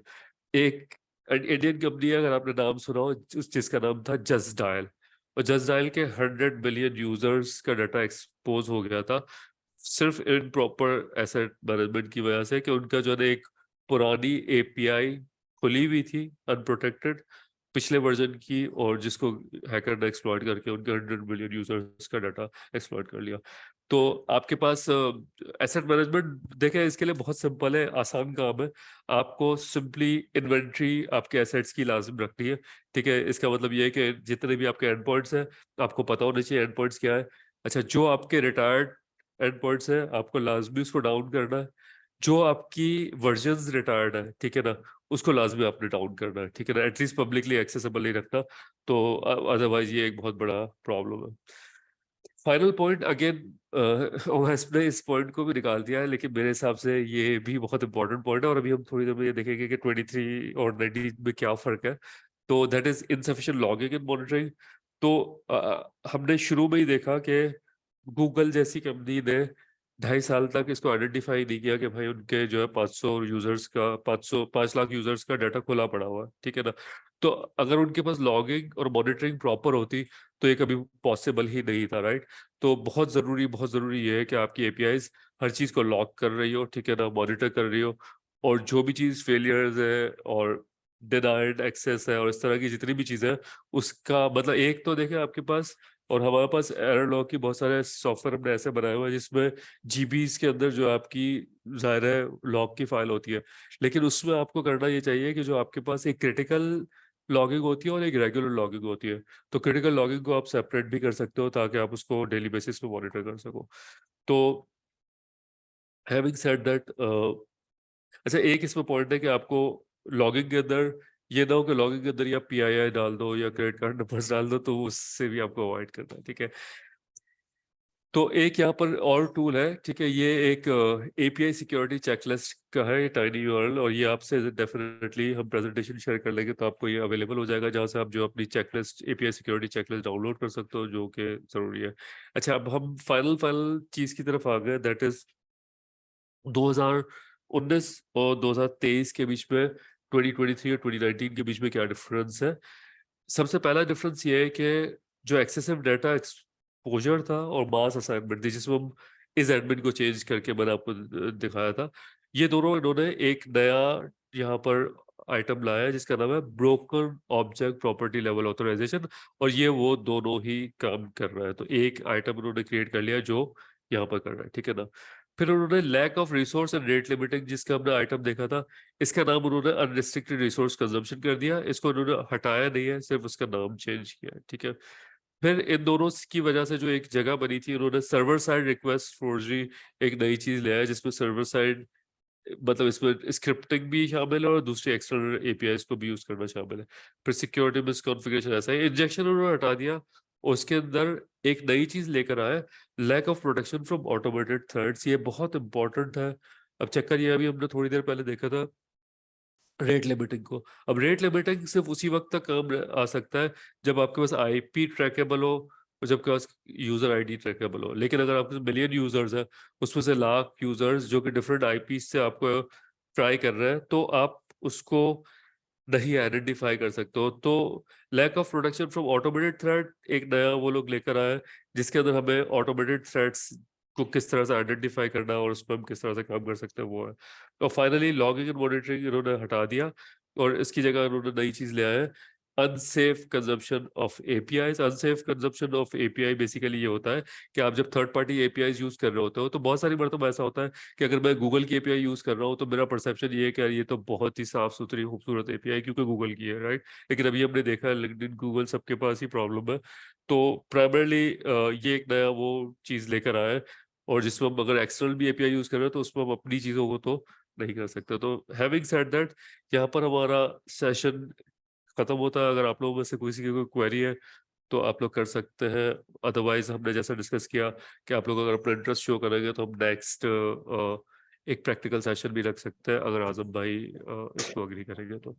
एक इंडियन कंपनी है, अगर आपने नाम सुना हो, जिसका नाम था जस्ट डायल, और जस्ट डायल के 100 मिलियन यूजर्स का डाटा एक्सपोज हो गया था सिर्फ इन प्रॉपर एसेट मैनेजमेंट की वजह से, कि उनका जो है ना एक पुरानी एपीआई खुली हुई थी अनप्रोटेक्टेड पिछले वर्जन की, और जिसको हैकर ने एक्सप्लॉइट करके उनके 100 मिलियन यूजर्स का डाटा एक्सप्लॉइट कर लिया। तो आपके पास एसेट मैनेजमेंट देखें, इसके लिए बहुत सिंपल है, आसान काम है। आपको सिंपली इन्वेंट्री आपके एसेट्स की लाजिम रखनी है, ठीक है। इसका मतलब ये है कि जितने भी आपके एंड पॉइंट्स हैं, आपको पता होना चाहिए एंड पॉइंट्स क्या है। अच्छा, जो आपके रिटायर्ड एंड पॉइंट्स है, आपको लाजमी उसको डाउन करना है। जो आपकी वर्जन्स रिटायर्ड है, ठीक है ना, उसको लाजमी आपने डाउन करना है, ठीक है ना, एटलीस्ट पब्लिकली एक्सेसिबल नहीं रखना। तो अदरवाइज ये एक बहुत बड़ा प्रॉब्लम है। फाइनल पॉइंट अगेन, ओएस ने इस पॉइंट को भी निकाल दिया है, लेकिन मेरे हिसाब से ये भी बहुत इंपॉर्टेंट पॉइंट है, और अभी हम थोड़ी देर में ये देखेंगे कि 23 और 19 में क्या फर्क है। तो that is insufficient logging and monitoring. तो हमने शुरू में ही देखा कि गूगल जैसी कंपनी ने 2.5 साल तक इसको आइडेंटिफाई नहीं किया कि भाई उनके जो है 5 लाख यूजर्स का डाटा खुला पड़ा हुआ है, ठीक है ना। तो अगर उनके पास लॉगिंग और मॉनिटरिंग प्रॉपर होती, तो ये कभी पॉसिबल ही नहीं था, राइट। तो बहुत ज़रूरी ये है कि आपकी एपीआईज हर चीज़ को लॉक कर रही हो, ठीक है ना, मॉनिटर कर रही हो, और जो भी चीज़ फेलियर्स है और डिनाइड एक्सेस है और इस तरह की जितनी भी चीज़ें हैं, उसका मतलब एक तो देखें आपके पास, और हमारे पास एरर लॉग की बहुत सारे सॉफ्टवेयर हमने ऐसे बनाए हुए हैं जिसमें जीबीज के अंदर जो आपकी ज़ाहिर है लॉग की फाइल होती है, लेकिन उसमें आपको करना ये चाहिए कि जो आपके पास एक क्रिटिकल लॉगिंग होती है और एक रेगुलर लॉगिंग होती है। तो क्रिटिकल लॉगिंग को आप सेपरेट भी कर सकते हो ताकि आप उसको डेली बेसिस पे मॉनिटर कर सको। तो हैविंग सेड दैट, अच्छा एक इसमें पॉइंट है कि आपको लॉगिंग के अंदर ये ना हो कि लॉगिंग के अंदर या पीआईआई डाल दो या क्रेडिट कार्ड नंबर्स डाल दो, तो उससे भी आपको अवॉइड करना है, ठीक है। तो एक यहाँ पर और टूल है, ठीक है, ये एक एपीआई सिक्योरिटी चेकलिस्ट का है, ये टाइनी यूआरएल, और ये आपसे डेफिनेटली हम प्रेजेंटेशन शेयर कर लेंगे तो आपको ये अवेलेबल हो जाएगा, जहाँ से आप जो अपनी checklist API security checklist download कर सकते हो, जो कि ज़रूरी है। अच्छा, अब हम फाइनल चीज़ की तरफ आ गए, दैट इज 2019 और 2023 के बीच में, 2023 और 2019 के बीच में क्या डिफरेंस है। सबसे पहला डिफरेंस ये है कि जो एक्सेसिव डाटा एक्सपोजर था और मास असाइनमेंट थी, जिसमें हम इस एडमिन को चेंज करके मैंने आपको दिखाया था, ये दोनों इन्होंने एक नया यहाँ पर आइटम लाया है जिसका नाम है broken object property level authorization, और ये वो दोनों ही काम कर रहा है। तो एक आइटम उन्होंने क्रिएट कर लिया जो यहाँ पर कर रहा है, ठीक है ना। फिर उन्होंने lack of resource and rate limiting, जिसका हमने आइटम देखा था, इसका नाम उन्होंने अनरिस्ट्रिक्टेड रिसोर्स कंजम्पशन कर दिया। इसको उन्होंने हटाया नहीं है, सिर्फ उसका नाम चेंज किया है, ठीक है। फिर इन दोनों की वजह से जो एक जगह बनी थी, उन्होंने सर्वर साइड रिक्वेस्ट फोर्जरी एक नई चीज ले आया, जिसमें सर्वर साइड मतलब इसमें स्क्रिप्टिंग भी शामिल है और दूसरी एक्सटर्नल एपीआईज को भी यूज करना शामिल है। फिर सिक्योरिटी मिसकॉन्फ़िगरेशन, ऐसा है इंजेक्शन उन्होंने हटा दिया, और उसके अंदर एक नई चीज लेकर आए, lack of protection from automated threads. ये बहुत इंपॉर्टेंट है। अब चक्कर ये अभी हमने थोड़ी देर पहले देखा था रेट लिमिटिंग को। अब रेट लिमिटिंग सिर्फ उसी वक्त तक काम आ सकता है जब आपके पास आईपी ट्रैकेबल हो और जब आपके पास यूजर आईडी ट्रैकेबल हो। लेकिन अगर आपके पास मिलियन यूजर्स है, उसमें से लाख यूजर्स जो कि डिफरेंट आईपी से आपको ट्राई कर रहे हैं, तो आप उसको नहीं आइडेंटिफाई कर सकते हो। तो lack of protection from automated thread एक नया वो लोग लेकर आए, जिसके अंदर हमें ऑटोमेटेड थ्रेड्स को किस तरह से आइडेंटिफाई करना है और उस पर हम किस तरह से काम कर सकते हैं, वो है। और फाइनली लॉगिंग एंड मॉनिटरिंग इन्होंने हटा दिया, और इसकी जगह इन्होंने नई चीज ले आया है, unsafe consumption of APIs. Unsafe consumption of API basically ये होता है कि आप जब थर्ड पार्टी एपीआईज यूज कर रहे होते हो, तो बहुत सारी मरतबा ऐसा होता है कि अगर मैं गूगल की एपीआई यूज कर रहा हूँ, तो मेरा परसेप्शन ये है कि यार ये तो बहुत ही साफ सुथरी खूबसूरत एपीआई क्योंकि गूगल की है, राइट। लेकिन अभी हमने देखा है लिंक्डइन गूगल सबके पास ही प्रॉब्लम है। तो प्राइमरली ये एक नया वो चीज लेकर आया है, और जिसमें हम अगर एक्सटर्नल भी एपीआई यूज कर रहे हैं, तो उसमें हम अपनी चीजों को तो नहीं कर सकते। तो हैविंग सेड दैट, यहाँ पर हमारा सेशन खत्म होता है। अगर आप लोगों में से किसी की कोई क्वेरी है तो आप लोग कर सकते हैं, अदरवाइज हमने जैसा डिस्कस किया कि आप लोग अगर अपना इंटरेस्ट शो करेंगे तो हम नेक्स्ट एक प्रैक्टिकल सेशन भी रख सकते हैं, अगर आजम भाई इसको अग्री करेंगे तो।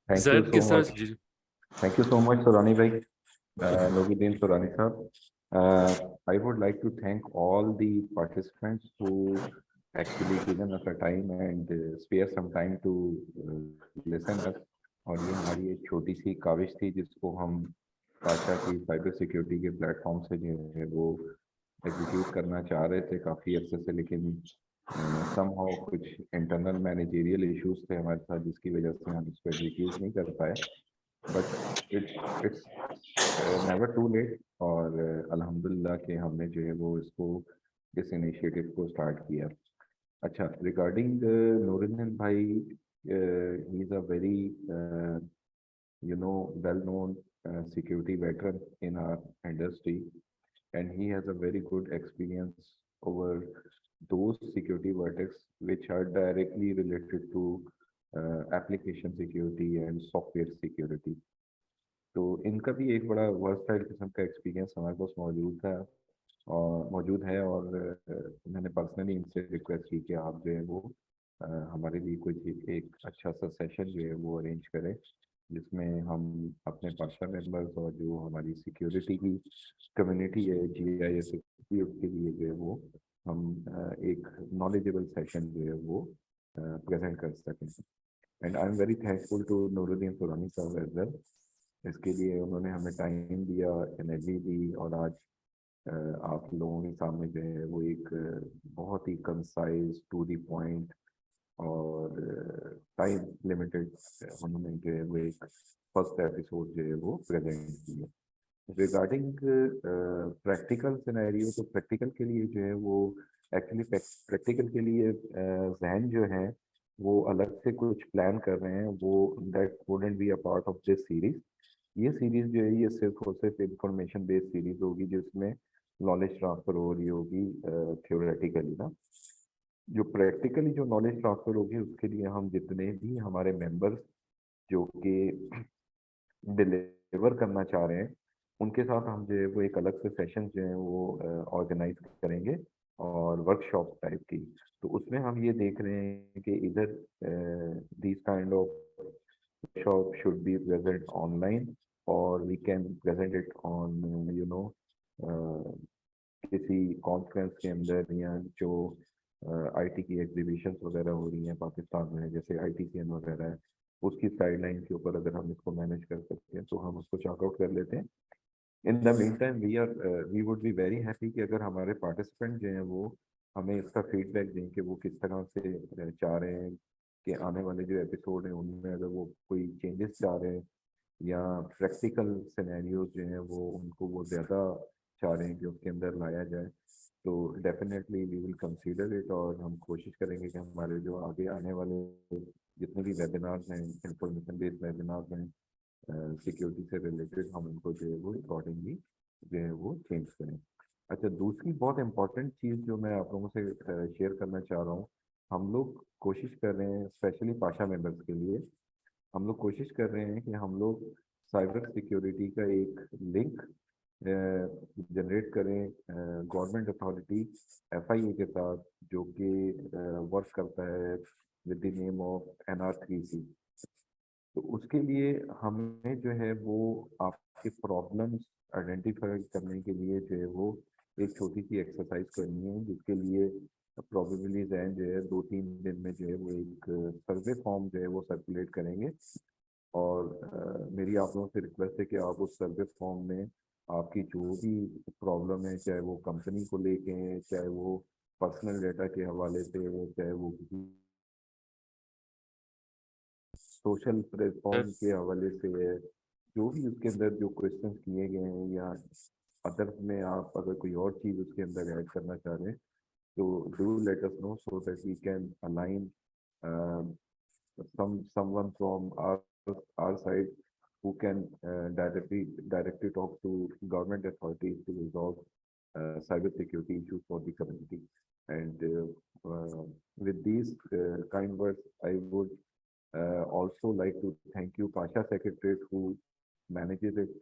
थैंक यू
जैन
सो
किस तरह
मच।
से जी?
थैंक यू सो मच सुरानी भाई, Nuruddin Surani sir. I would like to thank all the participants who actually given us a time and spare some time to listen us. और ये हमारी एक छोटी सी काविश थी जिसको हम पाशा की साइबर सिक्योरिटी के प्लेटफॉर्म से जो है वो एग्जीक्यूट करना चाह रहे थे काफ़ी अरसे से, लेकिन समहाउ कुछ इंटरनल मैनेजेरियल इश्यूज थे हमारे साथ जिसकी वजह से हम इसको एग्जीक्यूट नहीं कर पाए। But it's never too late, और अल्हम्दुलिल्लाह कि हमने जो है वो इसको इस इनिशिएटिव को स्टार्ट किया। अच्छा, रिगार्डिंग नूरुद्दीन भाई, he is a very well known security veteran in our industry, and he has a very good experience over those security verticals which are directly related to application security and software security. तो इनका भी एक बड़ा वर्सटाइल किस्म का एक्सपीरियंस हमारे पास मौजूद है, और मैंने पर्सनली इनसे रिक्वेस्ट की कि आप जो है वो हमारे लिए कुछ एक अच्छा सा सेशन जो है वो अरेंज करें, जिसमें हम अपने पार्टनर मेंबर्स और जो हमारी सिक्योरिटी की कम्युनिटी है GIS की, उसके लिए जो है वो हम एक नॉलेजेबल सेशन जो है वो प्रेजेंट कर सकें। And I am very thankful to Nooruddin Surani sahab as well. इसके लिए उन्होंने हमें टाइम दिया, एनर्जी दी, और आज आप लोगों के सामने जो है वो एक बहुत ही कंसाइज टू द पॉइंट और टाइम लिमिटेड उन्होंने जो है वो एक फर्स्ट एपिसोड जो है वो प्रेजेंट किया। रिगार्डिंग प्रैक्टिकल सिनेरियो, तो प्रैक्टिकल के लिए जो है वो एक्चुअली प्रैक्टिकल के लिए जहन जो है वो अलग से कुछ प्लान कर रहे हैं, वो that wouldn't be a part of this series. ये सीरीज जो है ये सिर्फ और सिर्फ इंफॉर्मेशन बेस्ड सीरीज होगी, जिसमें नॉलेज ट्रांसफर हो रही होगी थ्योरेटिकली ना। जो प्रैक्टिकली जो नॉलेज ट्रांसफर होगी उसके लिए हम जितने भी हमारे मेंबर्स जो कि डिलीवर करना चाह रहे हैं उनके साथ हम जो है वो एक अलग से सेशन जो है वो ऑर्गेनाइज करेंगे, और वर्कशॉप टाइप की। तो उसमें हम ये देख रहे हैं कि इधर this kind of workshop should be present online, or we can present it on uh, किसी कॉन्फ्रेंस के अंदर, या जो आईटी की एग्जीबिशंस वगैरह हो रही हैं पाकिस्तान में, जैसे ITCN वगैरह है, उसकी साइडलाइन के ऊपर अगर हम इसको मैनेज कर सकते हैं तो हम उसको चॉकआउट कर लेते हैं। In the meantime we would be very happy कि अगर हमारे पार्टिसिपेंट जो हैं वो हमें इसका फीडबैक दें कि वो किस तरह से चाह रहे हैं कि आने वाले जो एपिसोड हैं उनमें अगर वो कोई चेंजेस चाह रहे हैं, या प्रैक्टिकल सिनेरियोज जो हैं वो उनको वो ज़्यादा चाह रहे हैं कि उसके अंदर लाया जाए, तो definitely we will consider it. और हम कोशिश करेंगे कि हमारे जो आगे आने वाले जितने भी वेबिनार्स हैं, इंफॉर्मेशन बेस्ड वेबिनार्स हैं सिक्योरिटी से रिलेटेड, हम उनको जो है वो अकॉर्डिंगली जो है वो चेंज करें। अच्छा, दूसरी बहुत इंपॉर्टेंट चीज़ जो मैं आप लोगों से शेयर करना चाह रहा हूँ, हम लोग कोशिश कर रहे हैं स्पेशली पाशा मेंबर्स के लिए, हम लोग कोशिश कर रहे हैं कि हम लोग साइबर सिक्योरिटी का एक लिंक जनरेट करें गवर्नमेंट अथॉरिटी FIA के साथ, जो कि वर्क करता है with the name of NR3C। तो उसके लिए हमें जो है वो आपके प्रॉब्लम्स आइडेंटिफाई करने के लिए जो है वो एक छोटी सी एक्सरसाइज करनी है, जिसके लिए प्रोबेबली जैन जो है 2-3 दिन में जो है वो एक सर्वे फॉर्म जो है वो सर्कुलेट करेंगे। और मेरी आप लोगों से रिक्वेस्ट है कि आप उस सर्वे फॉर्म में आपकी जो भी प्रॉब्लम है, चाहे वो कंपनी को लेके है, चाहे वो पर्सनल डेटा के हवाले से है, चाहे वो किसी सोशल प्लेटफॉर्म के हवाले से है, जो भी उसके अंदर जो क्वेश्चंस किए गए हैं, या अदर में आप अगर कोई और चीज़ उसके अंदर ऐड करना चाह रहे हैं, तो do let us know so that we can align someone from our side who can directly talk to government authorities to resolve cyber security issues for the community. And with these kind words, I would also like to thank you, Pasha Secretariat, who manages it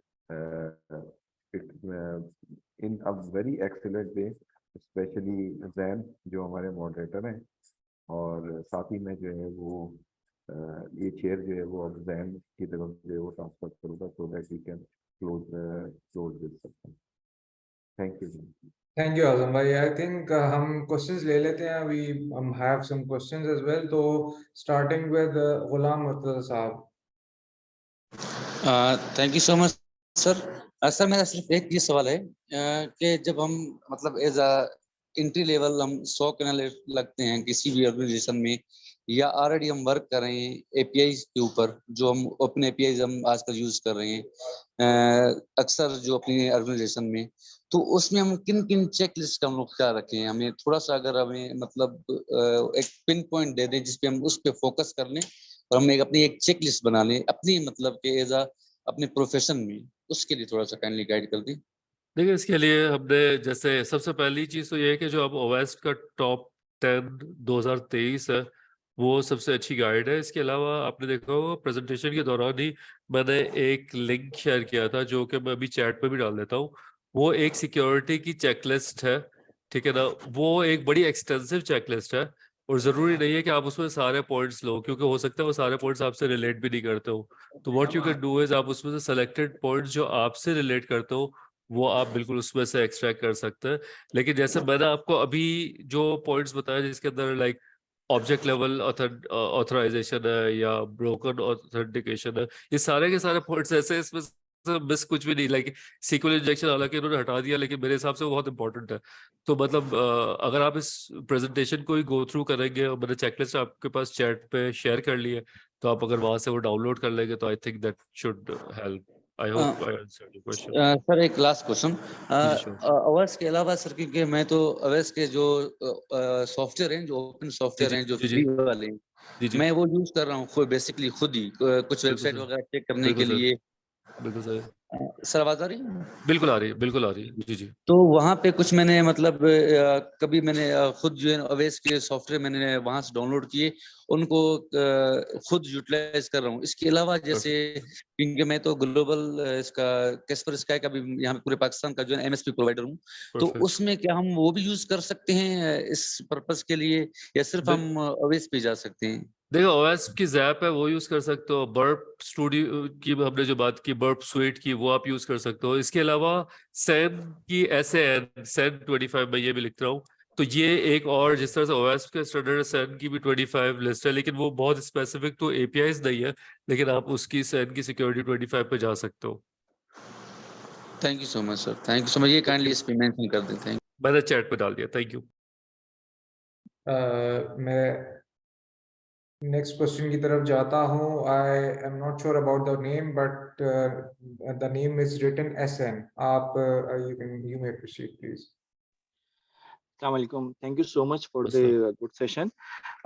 in a very excellent way, especially Zain, जो हमारे moderator हैं, और साथ ही में जो है वो ये चेयर जो है वो अब जैन की तरफ जो है वो ट्रांसफर करूँगा so that we can close this session. Thank you.
Thank you Azam bhai. I think हम क्वेश्चंस ले लेते हैं। We have some questions as well. तो starting with Ghulam Murtaza sahab.
Thank you so much sir. Sir मेरा सिर्फ एक ये सवाल है कि जब हम मतलब एज अ एंट्री लेवल हम 100 कैंडिडेट लगते हैं किसी भी ऑर्गेनाइजेशन में, या ऑलरेडी हम वर्क कर रहे हैं एपीआई के ऊपर, जो हम ओपन एपीआई हम आजकल यूज कर रहे हैं अक्सर जो अपनी ऑर्गेनाइजेशन में, तो उसमें हम किन किन चेक लिस्ट का हम लोग क्या रखें? हमें थोड़ा सा अगर हमें मतलब एक पिन पॉइंट दे दें जिसपे हम उस पर फोकस कर लें और हम अपनी एक चेक लिस्ट बना लें अपनी मतलब के एज अ अपने प्रोफेशन में, उसके लिए थोड़ा सा काइंडली गाइड कर दें।
देखिए, इसके लिए हमने जैसे सबसे पहली चीज तो ये है कि जो अब ओवेस्ट का टॉप 10 2023 है वो सबसे अच्छी गाइड है। इसके अलावा आपने देखा होगा प्रेजेंटेशन के दौरान ही मैंने एक लिंक शेयर किया था जो कि मैं अभी चैट पे भी डाल देता हूँ। वो एक सिक्योरिटी की चेकलिस्ट है, ठीक है ना। वो एक बड़ी एक्सटेंसिव चेकलिस्ट है और जरूरी नहीं है कि आप उसमें सारे पॉइंट्स लो, क्योंकि हो सकता है वो सारे पॉइंट्स आपसे रिलेट भी नहीं करते हो। तो what you can do is आप उसमें से सेलेक्टेड पॉइंट्स जो आपसे रिलेट करते हो वो आप बिल्कुल उसमें से एक्सट्रैक्ट कर सकते हैं। लेकिन जैसे मैंने आपको अभी जो पॉइंट्स बताया जिसके अंदर लाइक ऑब्जेक्ट लेवल ऑथराइजेशन है या ब्रोकन ऑथेंटिकेशन है, ये सारे के सारे पॉइंट्स ऐसे इसमें मिस कुछ भी नहीं। लाइक सीक्वल इंजेक्शन हालांकि इन्होंने हटा दिया लेकिन मेरे हिसाब से वो बहुत इंपॉर्टेंट है। तो मतलब अगर आप इस प्रेजेंटेशन को ही गो थ्रू करेंगे और मैंने चेकलिस्ट आपके पास चैट पे शेयर कर ली है, तो आप अगर वहां से वो डाउनलोड कर लेंगे तो I think that should help. I hope I answered your question.
Sir एक लास्ट क्वेश्चन,
जी sure.
अवर्स के अलावा सर, क्योंकि मैं तो अवर्स के जो सॉफ्टवेयर हैं, जो ओपन सॉफ्टवेयर हैं, जो
जी
फ्री वाले हैं,
जी जी
मैं वो यूज कर रहा हूँ खुद, बेसिकली खुद ही कुछ
बिल्कुल
वेबसाइट
सर,
वगैरह चेक करने
बिल्कुल
के
सर,
लिए।
बिल्कुल सर,
सर आवाज आ रही है?
बिल्कुल आ रही है, बिल्कुल आ रही है। जी जी
तो वहाँ पे कुछ मैंने मतलब कभी मैंने खुद जो है अवेस के सॉफ्टवेयर मैंने वहां से डाउनलोड किए, उनको खुद यूटिलाइज कर रहा हूँ। इसके अलावा जैसे क्योंकि मैं तो ग्लोबल इसका कैस्पर स्काई का भी यहाँ पे पूरे पाकिस्तान का जो है एमएसपी प्रोवाइडर हूँ, तो
परफेक्ट।
उसमें क्या हम वो भी यूज कर सकते हैं इस पर्पस के लिए, या सिर्फ हम अवेस पे जा सकते हैं?
देखो ओएस की जैप है वो यूज कर सकते हो। बर्प स्टूडियो की हमने जो बात की, बर्प स्वीट की, वो आप यूज कर सकते हो। इसके अलावा सेन की SAN सेन 25 मैं ये भी लिख रहा हूँ, तो ये एक और जिस तरह से ओएस के स्टैंडर्ड सेन की भी 25 लिस्ट है, लेकिन वो बहुत स्पेसिफिक तो एपीआईज नहीं है, लेकिन आप उसकी सेन की सिक्योरिटी 25 पे जा सकते हो।
Thank you so much sir, thank you so much. ये काइंडली इस पे मेंशन कर दें। थैंक
मैंने चैट पे डाल दिया। Thank you.
मैं नेक्स्ट क्वेश्चन की तरफ जाता हूँ। I am not sure about the name, but the name is written SN। आप यू मे प्रोसीड प्लीज।
अस्सलामुअलैकुम, thank you so much for the good session.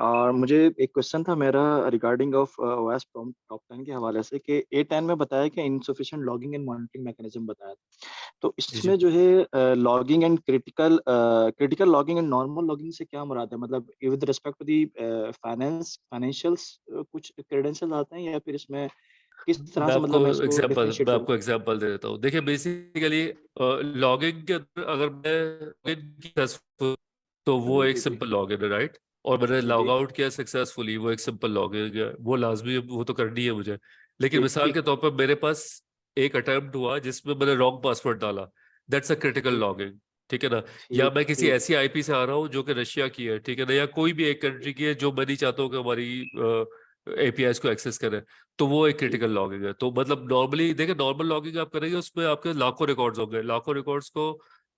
और मुझे एक क्वेश्चन था मेरा रिगार्डिंग ऑफ ओएस टॉप 10 के हवाले से, कि A10 में बताया कि insufficient logging and monitoring mechanism बताया था। तो इसमें जो है logging and critical logging and normal logging से क्या मुराद है? मतलब with respect to the financials कुछ क्रेडेंशियल आते हैं, या फिर इसमें किस तरह से मतलब मैं इसको डिफरेंशिएट
मैं
करूं?
आपको एग्जांपल दे देता हूँ। देखिए बेसिकली लॉगिंग के अंदर अगर मैं login की successful, तो वो एक
जी जी
सिंपल लॉगिन है, राइट। और मैंने
जी
लॉग
जी
आउट किया सक्सेसफुली, वो एक सिंपल लॉगिन है, वो लाजमी है, वो तो करनी है मुझे। लेकिन
ठीक
मिसाल
ठीक
के तौर पर मेरे पास एक अटेम्प्ट हुआ जिसमें मैंने रॉन्ग पासवर्ड डाला, दैट्स अ क्रिटिकल
ठीक
लॉगिंग, ठीक है ना। या
ठीक
मैं किसी
ठीक
ऐसी आईपी से आ रहा हूँ जो कि रशिया की है, ठीक है ना, या कोई भी एक कंट्री की है जो मैं नहीं चाहता हूँ कि हमारी एपीआईज को एक्सेस करे, तो वो एक
ठीक
क्रिटिकल लॉगिंग है। तो मतलब नॉर्मली देखिए, नॉर्मल लॉगिंग आप करेंगे उसमें आपके लाखों रिकॉर्ड्स होंगे, लाखों रिकॉर्ड्स को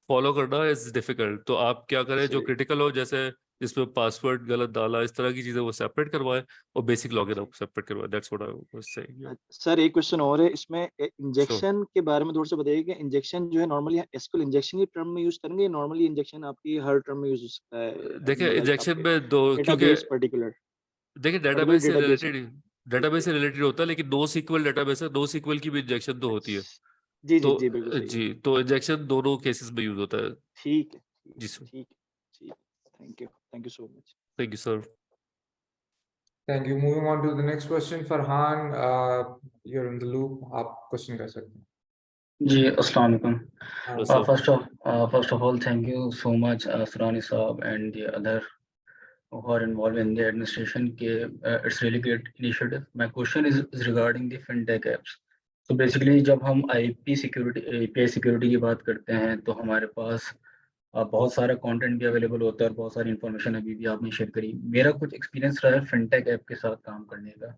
फॉलो करना इज डिफिकल्ट। तो आप क्या करें, जो
सही।
क्रिटिकल हो, जैसे जिसमें पासवर्ड गलत डाला, इस तरह की चीजें वो सेपरेट करवाएं, और बेसिक लॉगिन आप सेपरेट करवाएं। That's what I was saying.
Sir एक क्वेश्चन और है इसमें,
श्योर।
इंजेक्शन के बारे में थोड़ा सा बताइए कि इंजेक्शन जो है नॉर्मली एसक्यूएल इंजेक्शन की टर्म में यूज करेंगे, या नॉर्मली इंजेक्शन आपकी हर टर्म में यूज हो सकता है,
देखिए
लाइक
इंजेक्शन
आपके
में दो, क्योंकि
डेटाबेस पर्टिकुलर
देखिए
पर्टिकुलर
डेटाबेस से
डेटाबेस है?
रिलेटेड,
ठीक
डेटाबेस
ठीक।
से रिलेटेड होता है, लेकिन नो सीक्वल डेटाबेस है, नो सीक्वल की भी इंजेक्शन तो होती है।
जी जी
तो
जी बिल्कुल सही है।
जी, तो इंजेक्शन दोनों केसेस में यूज होता है।
ठीक है
जी सर।
ठीक है ठीक। Thank you so much.
Thank you sir.
Thank you. Moving on to the next question. Farhan, you are in the loop, आप क्वेश्चन कर सकते हैं।
जी अस्सलाम वालेकुम।
हाँ,
sir
First of all, thank you so much, Surani Saab and the other who are involved in the administration. It's really great initiative. My question is regarding the fintech apps. So basically जब हम API security की बात करते हैं तो हमारे पास बहुत सारा कंटेंट भी अवेलेबल होता है और बहुत सारी इन्फॉर्मेशन अभी भी आपने शेयर करी। मेरा कुछ एक्सपीरियंस रहा है फिनटेक ऐप के साथ काम करने का।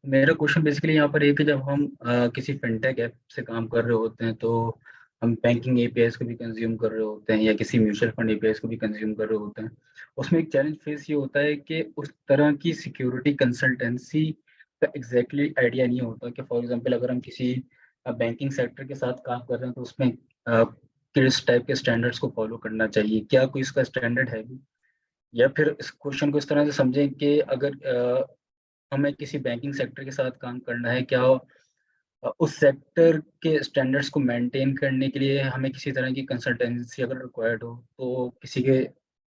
मेरा क्वेश्चन बेसिकली यहाँ पर एक है, जब हम किसी फिनटेक ऐप से काम कर रहे होते हैं तो हम बैंकिंग एपीआईज को भी कंज्यूम कर रहे होते हैं या किसी म्यूचुअल फंड एपीआईज को भी कंज्यूम कर रहे होते हैं। उसमें एक चैलेंज फेस ये होता है कि उस तरह की सिक्योरिटी कंसल्टेंसी का एग्जैक्टली आइडिया नहीं होता कि फॉर एग्जांपल अगर हम किसी बैंकिंग सेक्टर के साथ काम कर रहे हैं तो उसमें किस टाइप के स्टैंडर्ड्स को फॉलो करना चाहिए, क्या कोई इसका स्टैंडर्ड है भी, या फिर इस क्वेश्चन को इस तरह से समझें कि अगर हमें किसी बैंकिंग सेक्टर के साथ काम करना है, क्या उस सेक्टर के स्टैंडर्ड्स को मेंटेन करने के लिए हमें किसी तरह की कंसल्टेंसी अगर रिक्वायर्ड हो तो किसी के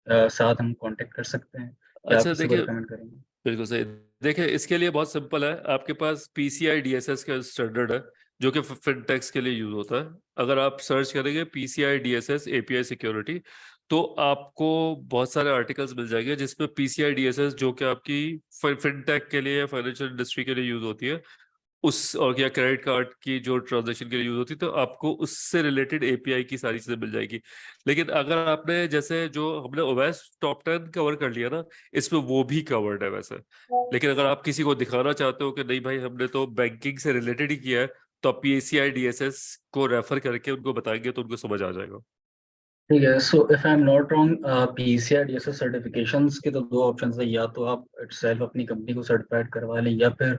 साथ हम कांटेक्ट कर सकते हैं, या आप
अच्छा
किसी को
देखिए,
रिकमेंड करेंगे?
बिल्कुल सही। देखिए, इसके लिए बहुत सिंपल है, आपके पास PCI DSS का स्टैंडर्ड है जो कि फिनटेक्स के लिए यूज होता है। अगर आप सर्च करेंगे PCI DSS API सिक्योरिटी तो आपको बहुत सारे आर्टिकल्स मिल जाएंगे जिसमें PCI DSS जो कि आपकी फिनटेक के लिए, फाइनेंशियल इंडस्ट्री के लिए यूज होती है, उस और या क्रेडिट कार्ड की जो ट्रांजैक्शन के लिए यूज होती है, तो आपको उससे रिलेटेड API की सारी चीजें मिल जाएगी। लेकिन अगर आपने जैसे जो हमने OWASP टॉप 10 कवर कर लिया ना, इसमें वो भी कवर्ड है वैसे। लेकिन अगर आप किसी को दिखाना चाहते हो कि नहीं भाई हमने तो बैंकिंग से रिलेटेड ही किया है, तो आप PCI DSS को रेफर करके उनको बताएंगे तो उनको समझ आ जाएगा।
ठीक है। So if I am not wrong, PCI DSS certifications के तो दो ऑप्शंस है, या तो आप इटसेल्फ अपनी कंपनी को सर्टिफाइड करवा लें या फिर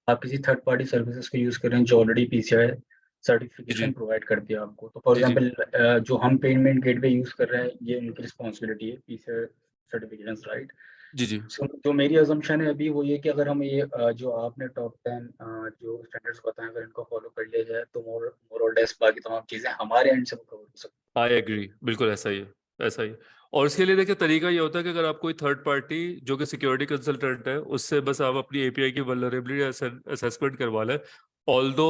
आप किसी थर्ड पार्टी सर्विसेज को यूज करें जो ऑलरेडी PCI
जी
सर्टिफिकेशन
जी
प्रोवाइड करती है आपको। तो फॉर
जी जी
एग्जांपल जो हम पेमेंट गेटवे यूज कर रहे हैं ये उनकी रिस्पॉन्सिबिलिटी है, PCI सर्टिफिकेशंस, राइट?
जी जी
सो जो मेरी अजम्पशन है अभी वो ये कि अगर हम ये जो आपने टॉप 10 जो स्टैंडर्ड्स बताए अगर इनको फॉलो कर लिया जाए तो मोर और लेस बाकी तमाम चीजें हमारे एंड से कवर हो सकती
आई एग्री, बिल्कुल ऐसा ही है, ऐसा ही है। और इसके लिए देखिए तरीका ये होता है कि अगर आप कोई थर्ड पार्टी जो कि सिक्योरिटी कंसल्टेंट है उससे बस आप अपनी API की वल्नरेबिलिटी असेसमेंट करवा लें। ऑल्दो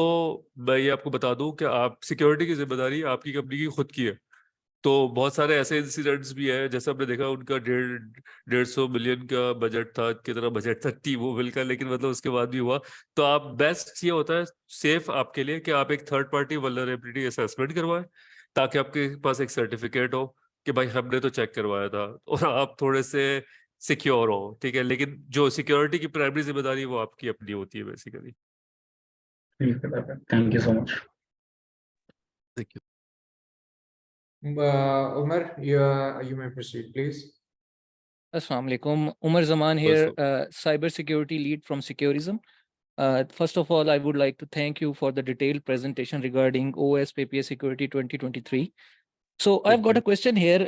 मैं ये आपको बता दूं कि आप सिक्योरिटी की जिम्मेदारी आपकी कंपनी की खुद की है। तो बहुत सारे ऐसे इंसिडेंट्स भी है, जैसे आपने देखा उनका 150 मिलियन का बजट था, कितना बजट था T-Mobile का, लेकिन मतलब उसके बाद भी हुआ। तो आप बेस्ट ये होता है सेफ आपके लिए कि आप एक थर्ड पार्टी वल्नरेबिलिटी असेसमेंट करवाएं, ताकि आपके पास एक सर्टिफिकेट हो कि भाई हमने तो चेक करवाया था, और आप थोड़े से सिक्योर हो। ठीक है, लेकिन जो सिक्योरिटी की प्राइमरी जिम्मेदारी है वो आपकी अपनी होती है बेसिकली।
है। ठीक है, thank you so much.
Thank you.
Umar, you may proceed, please.
Assalamu alaikum. Umar Zaman here, cyber security lead from Securism. First of all, I would like to thank you for the detailed presentation regarding OWASP API Security 2023. So I've got a question here.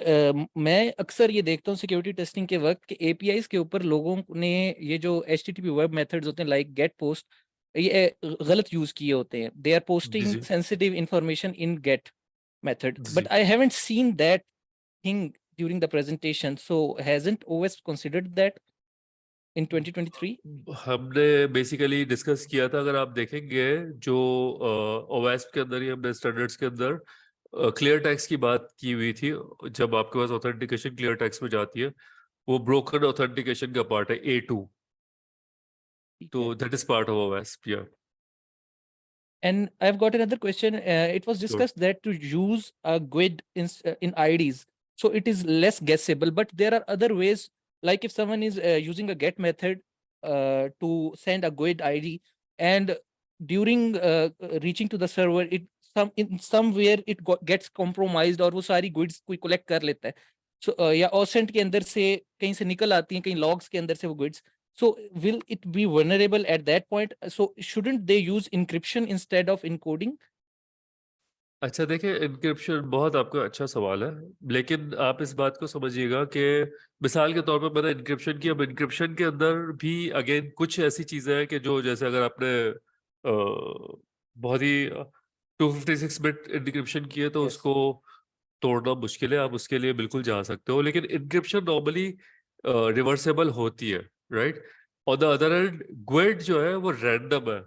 मैं अक्सर ये देखता हूँ सिक्योरिटी टेस्टिंग के वक्त कि APIs के ऊपर लोगों ने ये जो HTTP वेब मेथड्स होते हैं लाइक गेट पोस्ट, ये गलत यूज किए होते हैं. They are posting sensitive information in get method, but I haven't seen that thing during the presentation. So hasn't OWASP considered that in 2023?
हमने बेसिकली डिस्कस किया था, अगर आप देखेंगे जो OWASP के अंदर ही हमने स्टैंडर्ड्स के अंदर क्लियर टैक्स की बात की हुई थी। जब आपके पास ऑथेंटिकेशन क्लियर टैक्स में जाती है, वो ब्रोकन ऑथेंटिकेशन का पार्ट है A2, तो that is part of OWASP। या
And I've got another question. It was discussed that to use a GUID in IDs, so it is less guessable, but there are other ways, like if someone is using a get method to send a GUID ID, and during reaching to the server, in somewhere it gets compromised और वो सारी GUIDs कोई collect कर लेता है. So या OSINT के अंदर से कहीं से निकल आती हैं, कहीं logs के अंदर से वो GUIDs. So will it be vulnerable at that point? So shouldn't they use encryption instead of encoding?
अच्छा देखिए, इनक्रिप्शन बहुत आपका अच्छा सवाल है, लेकिन आप इस बात को समझिएगा कि मिसाल के तौर पर मैंने इनक्रिप्शन की, अब इनक्रिप्शन के अंदर भी अगेन कुछ ऐसी चीजें हैं कि जो जैसे अगर आपने बहुत ही 256 बिट इनक्रिप्शन किए तो उसको तोड़ना मुश्किल है, आप उसके लिए बिल्कुल जा सकते हो, लेकिन इनक्रिप्शन नॉर्मली रिवर्सेबल होती है, right? On the other and GUID जो है वो रैंडम है,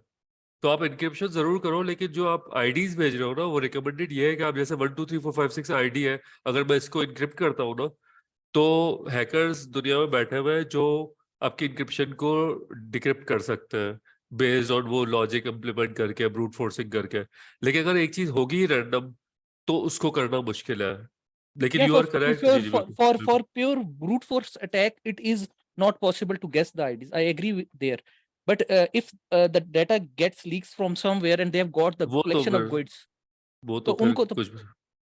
तो आप इनक्रिप्शन जरूर करो, लेकिन जो आप आईडीज भेज रहे हो ना, वो रिकमेंडेड ये है कि आप जैसे 1 2 3 4 5 6 आईडी है, अगर मैं इसको इनक्रिप्ट करता हूँ ना, तो हैकर्स दुनिया में बैठे हुए हैं जो आपकी इंक्रिप्शन को डिक्रिप्ट कर सकते हैं बेस्ड ऑन वो लॉजिक इम्प्लीमेंट करके ब्रूट फोर्सिंग करके। लेकिन अगर एक चीज होगी रैंडम तो उसको करना मुश्किल है। लेकिन
Yeah,
यू आर करेक्ट। जी जी बिल्कुल
for
बिल्कुल।
pure brute force attack, it is not possible to guess the IDs. I agree with there. But if the data gets leaks from somewhere and they have got the
वो तो
collection of
फिर
goods,
वो
तो
तो फिर
उनको तो
कुछ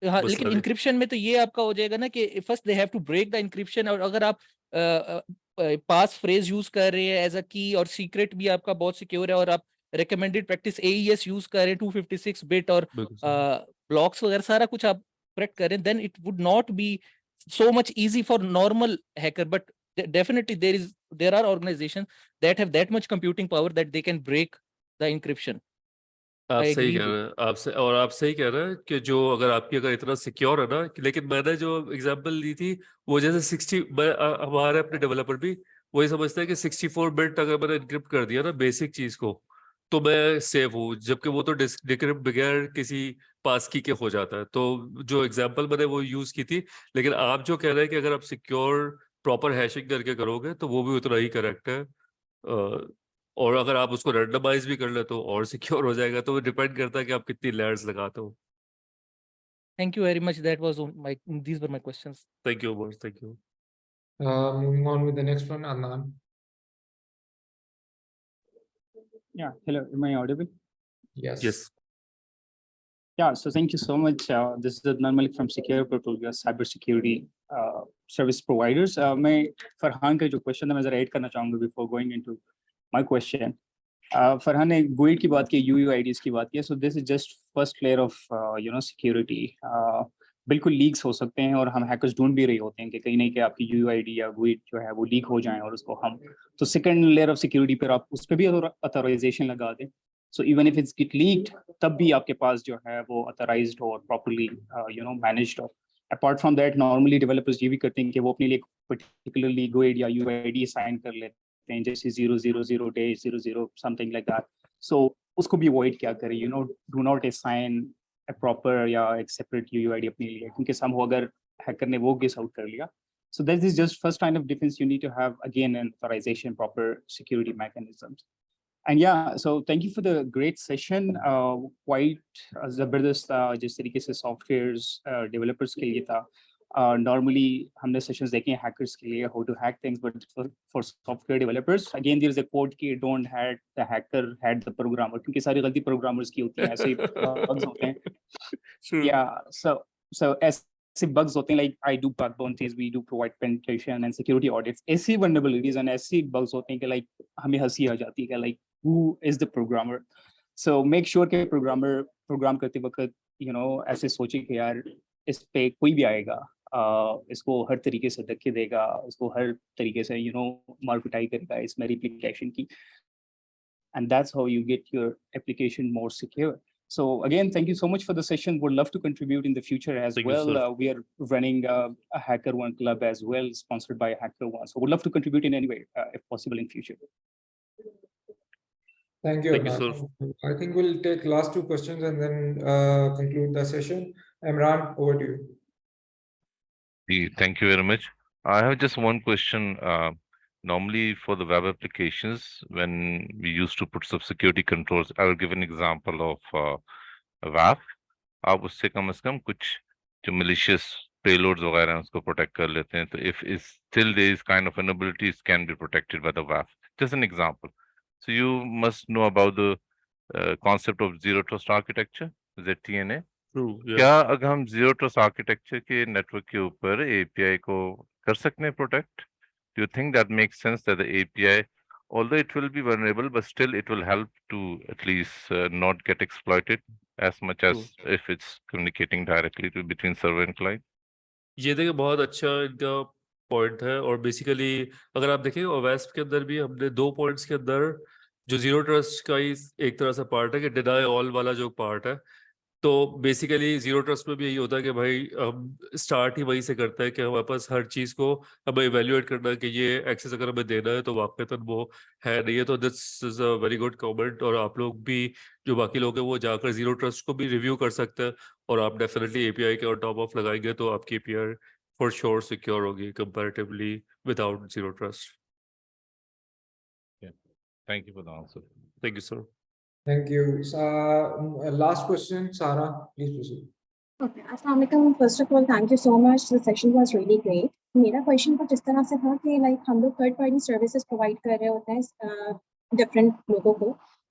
हाँ, लेकिन
मसला नहीं।
इंक्रिप्शन में तो ये आपका हो जाएगा ना कि first they have to break the encryption, और अगर आप पास फ्रेज यूज कर रहे हैं एज अ की और सीक्रेट भी आपका बहुत सिक्योर है, और आप रिकमेंडेड प्रैक्टिस AES यूज कर रहे हैं 256 बिट और
बिल्कुल सही।
ब्लॉक्स वगैरह सारा कुछ आप करेक्ट कर रहे हैं, then it would not be so much easy for normal hacker. But definitely there are organizations that have that much computing power that they can break the encryption.
आप
I
सही
agree
कह
with
रहे हैं आपसे, और आप सही कह रहे हैं कि जो अगर आपकी अगर इतना सिक्योर है ना लेकिन मैंने जो एग्जांपल दी थी वो जैसे 60 हमारे अपने डेवलपर भी वही समझते हैं कि 64 बिट अगर मैंने इनक्रिप्ट कर दिया ना बेसिक चीज को तो मैं सेफ हूँ, जबकि वो तो डिक्रिप्ट बगैर किसी पास की के हो जाता है। तो जो एग्जांपल मैंने वो यूज की थी, लेकिन आप जो कह रहे हैं कि अगर आप सिक्योर प्रॉपर हैशिंग करके करोगे तो वो भी उतना ही करेक्ट है। और अगर आप उसको रैंडमाइज भी कर ले तो और सिक्योर हो जाएगा। तो वो डिपेंड करता है कि आप कितनी लेयर्स लगाते हो।
Thank you very much. That was these were my questions.
Thank you Umar, thank you.
Moving on with the next one, Adnan.
Yeah, hello, am I audible?
Yes.
Yes
Yeah, so thank you so much. This is Adnan Malik from Secure Portfolio Cybersecurity Service Providers. मैं फरहान का जो क्वेश्चन था मैं जरा ऐड करना चाहूँगा before going into my question. Farhan ने गुइड की बात की, UUIDs की बात की, so this is just first layer of security. बिल्कुल लीक्स हो सकते हैं और हम हैकर्स ढूंढ भी रहे होते हैं कि कहीं नहीं कि आपकी UUID या गुइड जो है वो लीक हो जाए और उसको हम तो सेकंड लेयर ऑफ सिक्योरिटी पर आप उस पर भी ऑथराइजेशन लगा दें। So even if it's get leaked, तब भी आपके पास जो है वो authorized और properly managed हो। Apart from that, normally developers ये भी करते हैं कि वो अपने लिए particularly GUID या UID assign कर लेते हैं, जैसे 000 days 00 something like that. So उसको भी avoid क्या करें, do not assign a proper या एक separate UUID अपने लिए, क्योंकि somehow अगर hacker ने वो guess out कर लिया, so that is just first kind of defense you need to have, again, an authorization, proper security mechanisms. And yeah, so thank you for the great session. Quite जबरदस्त जिस तरीके से सॉफ्टवेयर्स डेवलपर्स के लिए था। Normally हमने सेशंस देखे हैं हैकर्स के लिए, how to hack things, but for software developers again there is a quote कि don't had the hacker had the programmer, क्योंकि सारी गलती प्रोग्रामर्स की होती हैं, ऐसे bugs होते हैं। Yeah, so ऐसे bugs होते हैं, like I do bug bounties, we do provide penetration and security audits, ऐसी vulnerabilities and ऐसी bugs होते हैं कि like हमें हंसी आ जाती है कि like who is the programmer? So make sure कि programmer program करते वक्त ऐसे सोचे कि यार इस पे कोई भी आएगा, इसको हर तरीके से धक्के देगा, इसको हर तरीके से मार पिटाई करेगा इसमें replication की, and that's how you get your application more secure. So again, thank you so much for the session. Would love to contribute in the future as
Thank you,
well.
sir.
We are running a HackerOne club as well, sponsored by HackerOne. So would love to contribute in any way, if possible in future.
Thank you,
Thank you,
Adnan. I think we'll take last two questions and then conclude the session. Imran, over to you.
Thank you very much. I have just one question. Normally for the web applications, when we used to put some security controls, I will give an example of WAF. आप उससे कम से कम कुछ जो malicious payloads वगैरह हैं उसको protect कर लेते हैं. तो if is still there is kind of vulnerabilities can be protected by the WAF. Just an example. So you must know about the concept of zero trust architecture, ZTNA.
True, yeah.
क्या अगर हम जीरो ट्रस्ट आर्किटेक्चर के नेटवर्क के ऊपर API को कर सकते हैं protect? Do you think that makes sense that the API, although it will be vulnerable, but still it will help to at least not get exploited as much as if it's communicating directly to between server and client?
ये देखिए बहुत अच्छा इनका पॉइंट है। और बेसिकली अगर आप देखें ओवेस्प के अंदर भी हमने 2 पॉइंट्स के अंदर जो जीरो ट्रस्ट का ही एक तरह से पार्ट है कि डिनाई ऑल वाला जो पार्ट है, तो बेसिकली जीरो ट्रस्ट में भी यही होता है कि भाई हम स्टार्ट ही वहीं से करते हैं कि हमारे पास हर चीज को हमें इवेल्युएट करना है कि ये एक्सेस अगर हमें देना है तो वाकईतन वो है नहीं है। तो this is a very good comment. और आप लोग भी जो बाकी लोग हैं वो जाकर जीरो ट्रस्ट को भी रिव्यू कर सकते हैं, और आप डेफिनेटली API के ऑन टॉप ऑफ लगाएंगे तो आपकी API for sure secure होगी comparatively without zero trust.
Thank you for the answer.
Thank you, sir.
Thank you. Last question, Sarah, please proceed.
Okay, Assalamualaikum. First of all, thank you so much. The session was really great. मेरा क्वेश्चन कुछ इस तरह से था कि लाइक हम लोग थर्ड पार्टी सर्विसेज प्रोवाइड कर रहे होते हैं डिफरेंट लोगों को,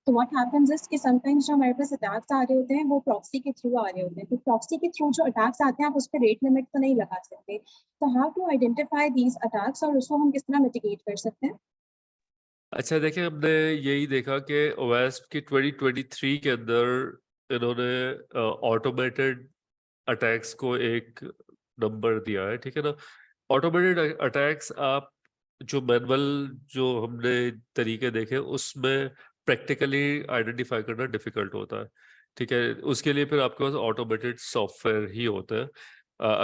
तो व्हाट हैपेंस इज कि समटाइम्स जो हमारे पास अटैक्स आ रहे होते हैं वो प्रॉक्सी के थ्रू आ रहे होते हैं, तो प्रॉक्सी के थ्रू जो अटैक्स आते हैं आप उस पर रेट लिमिट तो नहीं लगा सकते, तो how to identify these attacks और उसको हम किस तरह मिटिगेट कर सकते हैं?
अच्छा, देखिए हमने यही देखा कि OWASP की 2023 के अंदर इन्होंने ऑटोमेटेड अटैक्स को एक नंबर दिया है, ठीक है ना। ऑटोमेटेड अटैक्स आप जो मैनुअल जो हमने तरीके देखे उसमें प्रैक्टिकली आइडेंटिफाई करना डिफिकल्ट होता है, ठीक है। उसके लिए फिर आपके पास ऑटोमेटेड सॉफ्टवेयर ही होता है।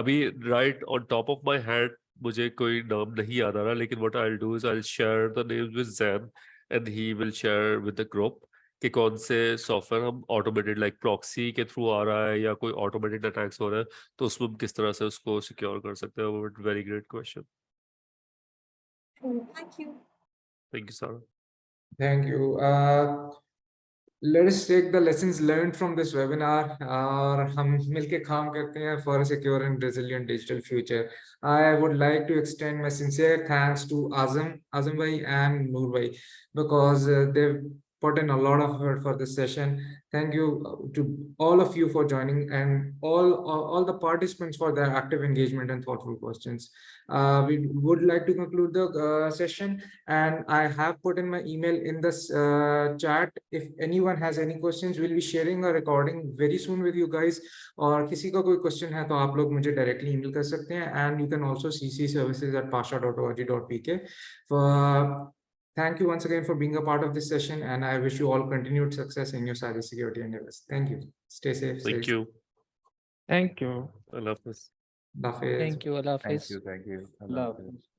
अभी right on top of my head मुझे कोई नाम नहीं याद आ रहा, लेकिन what I will do is I will share the names with Jain and he will share with the group कि कौन से सॉफ्टवेयर हम ऑटोमेटेड लाइक प्रॉक्सी के थ्रू आ रहा है या कोई ऑटोमेटेड अटैक्स हो रहा है, तो उसमें हम किस तरह से उसको सिक्योर कर सकते हैं। Very great question.
Thank you.
Thank you, Sarah.
Thank you. Let us take the lessons learned from this webinar और हम मिलके काम करते हैं for a secure and resilient digital future. I would like to extend my sincere thanks to Azam bhai and Noor bhai because they've put in a lot of effort for this session. Thank you to all of you for joining and all the participants for their active engagement and thoughtful questions. We would like to conclude the session, and I have put in my email in this chat. If anyone has any questions, we'll be sharing a recording very soon with you guys. और किसी का कोई question है तो आप लोग मुझे directly email कर सकते हैं, and you can also CC services@pasha.org.pk. Thank you once again for being a part of this session, and I wish you all continued success in your cybersecurity endeavors. Thank you. Stay safe.
Thank you.
Thank you.
I love this.
Allah Hafiz.
Thank you. Allah
Thank
Hafiz.
you. Thank you.
Allah Hafiz.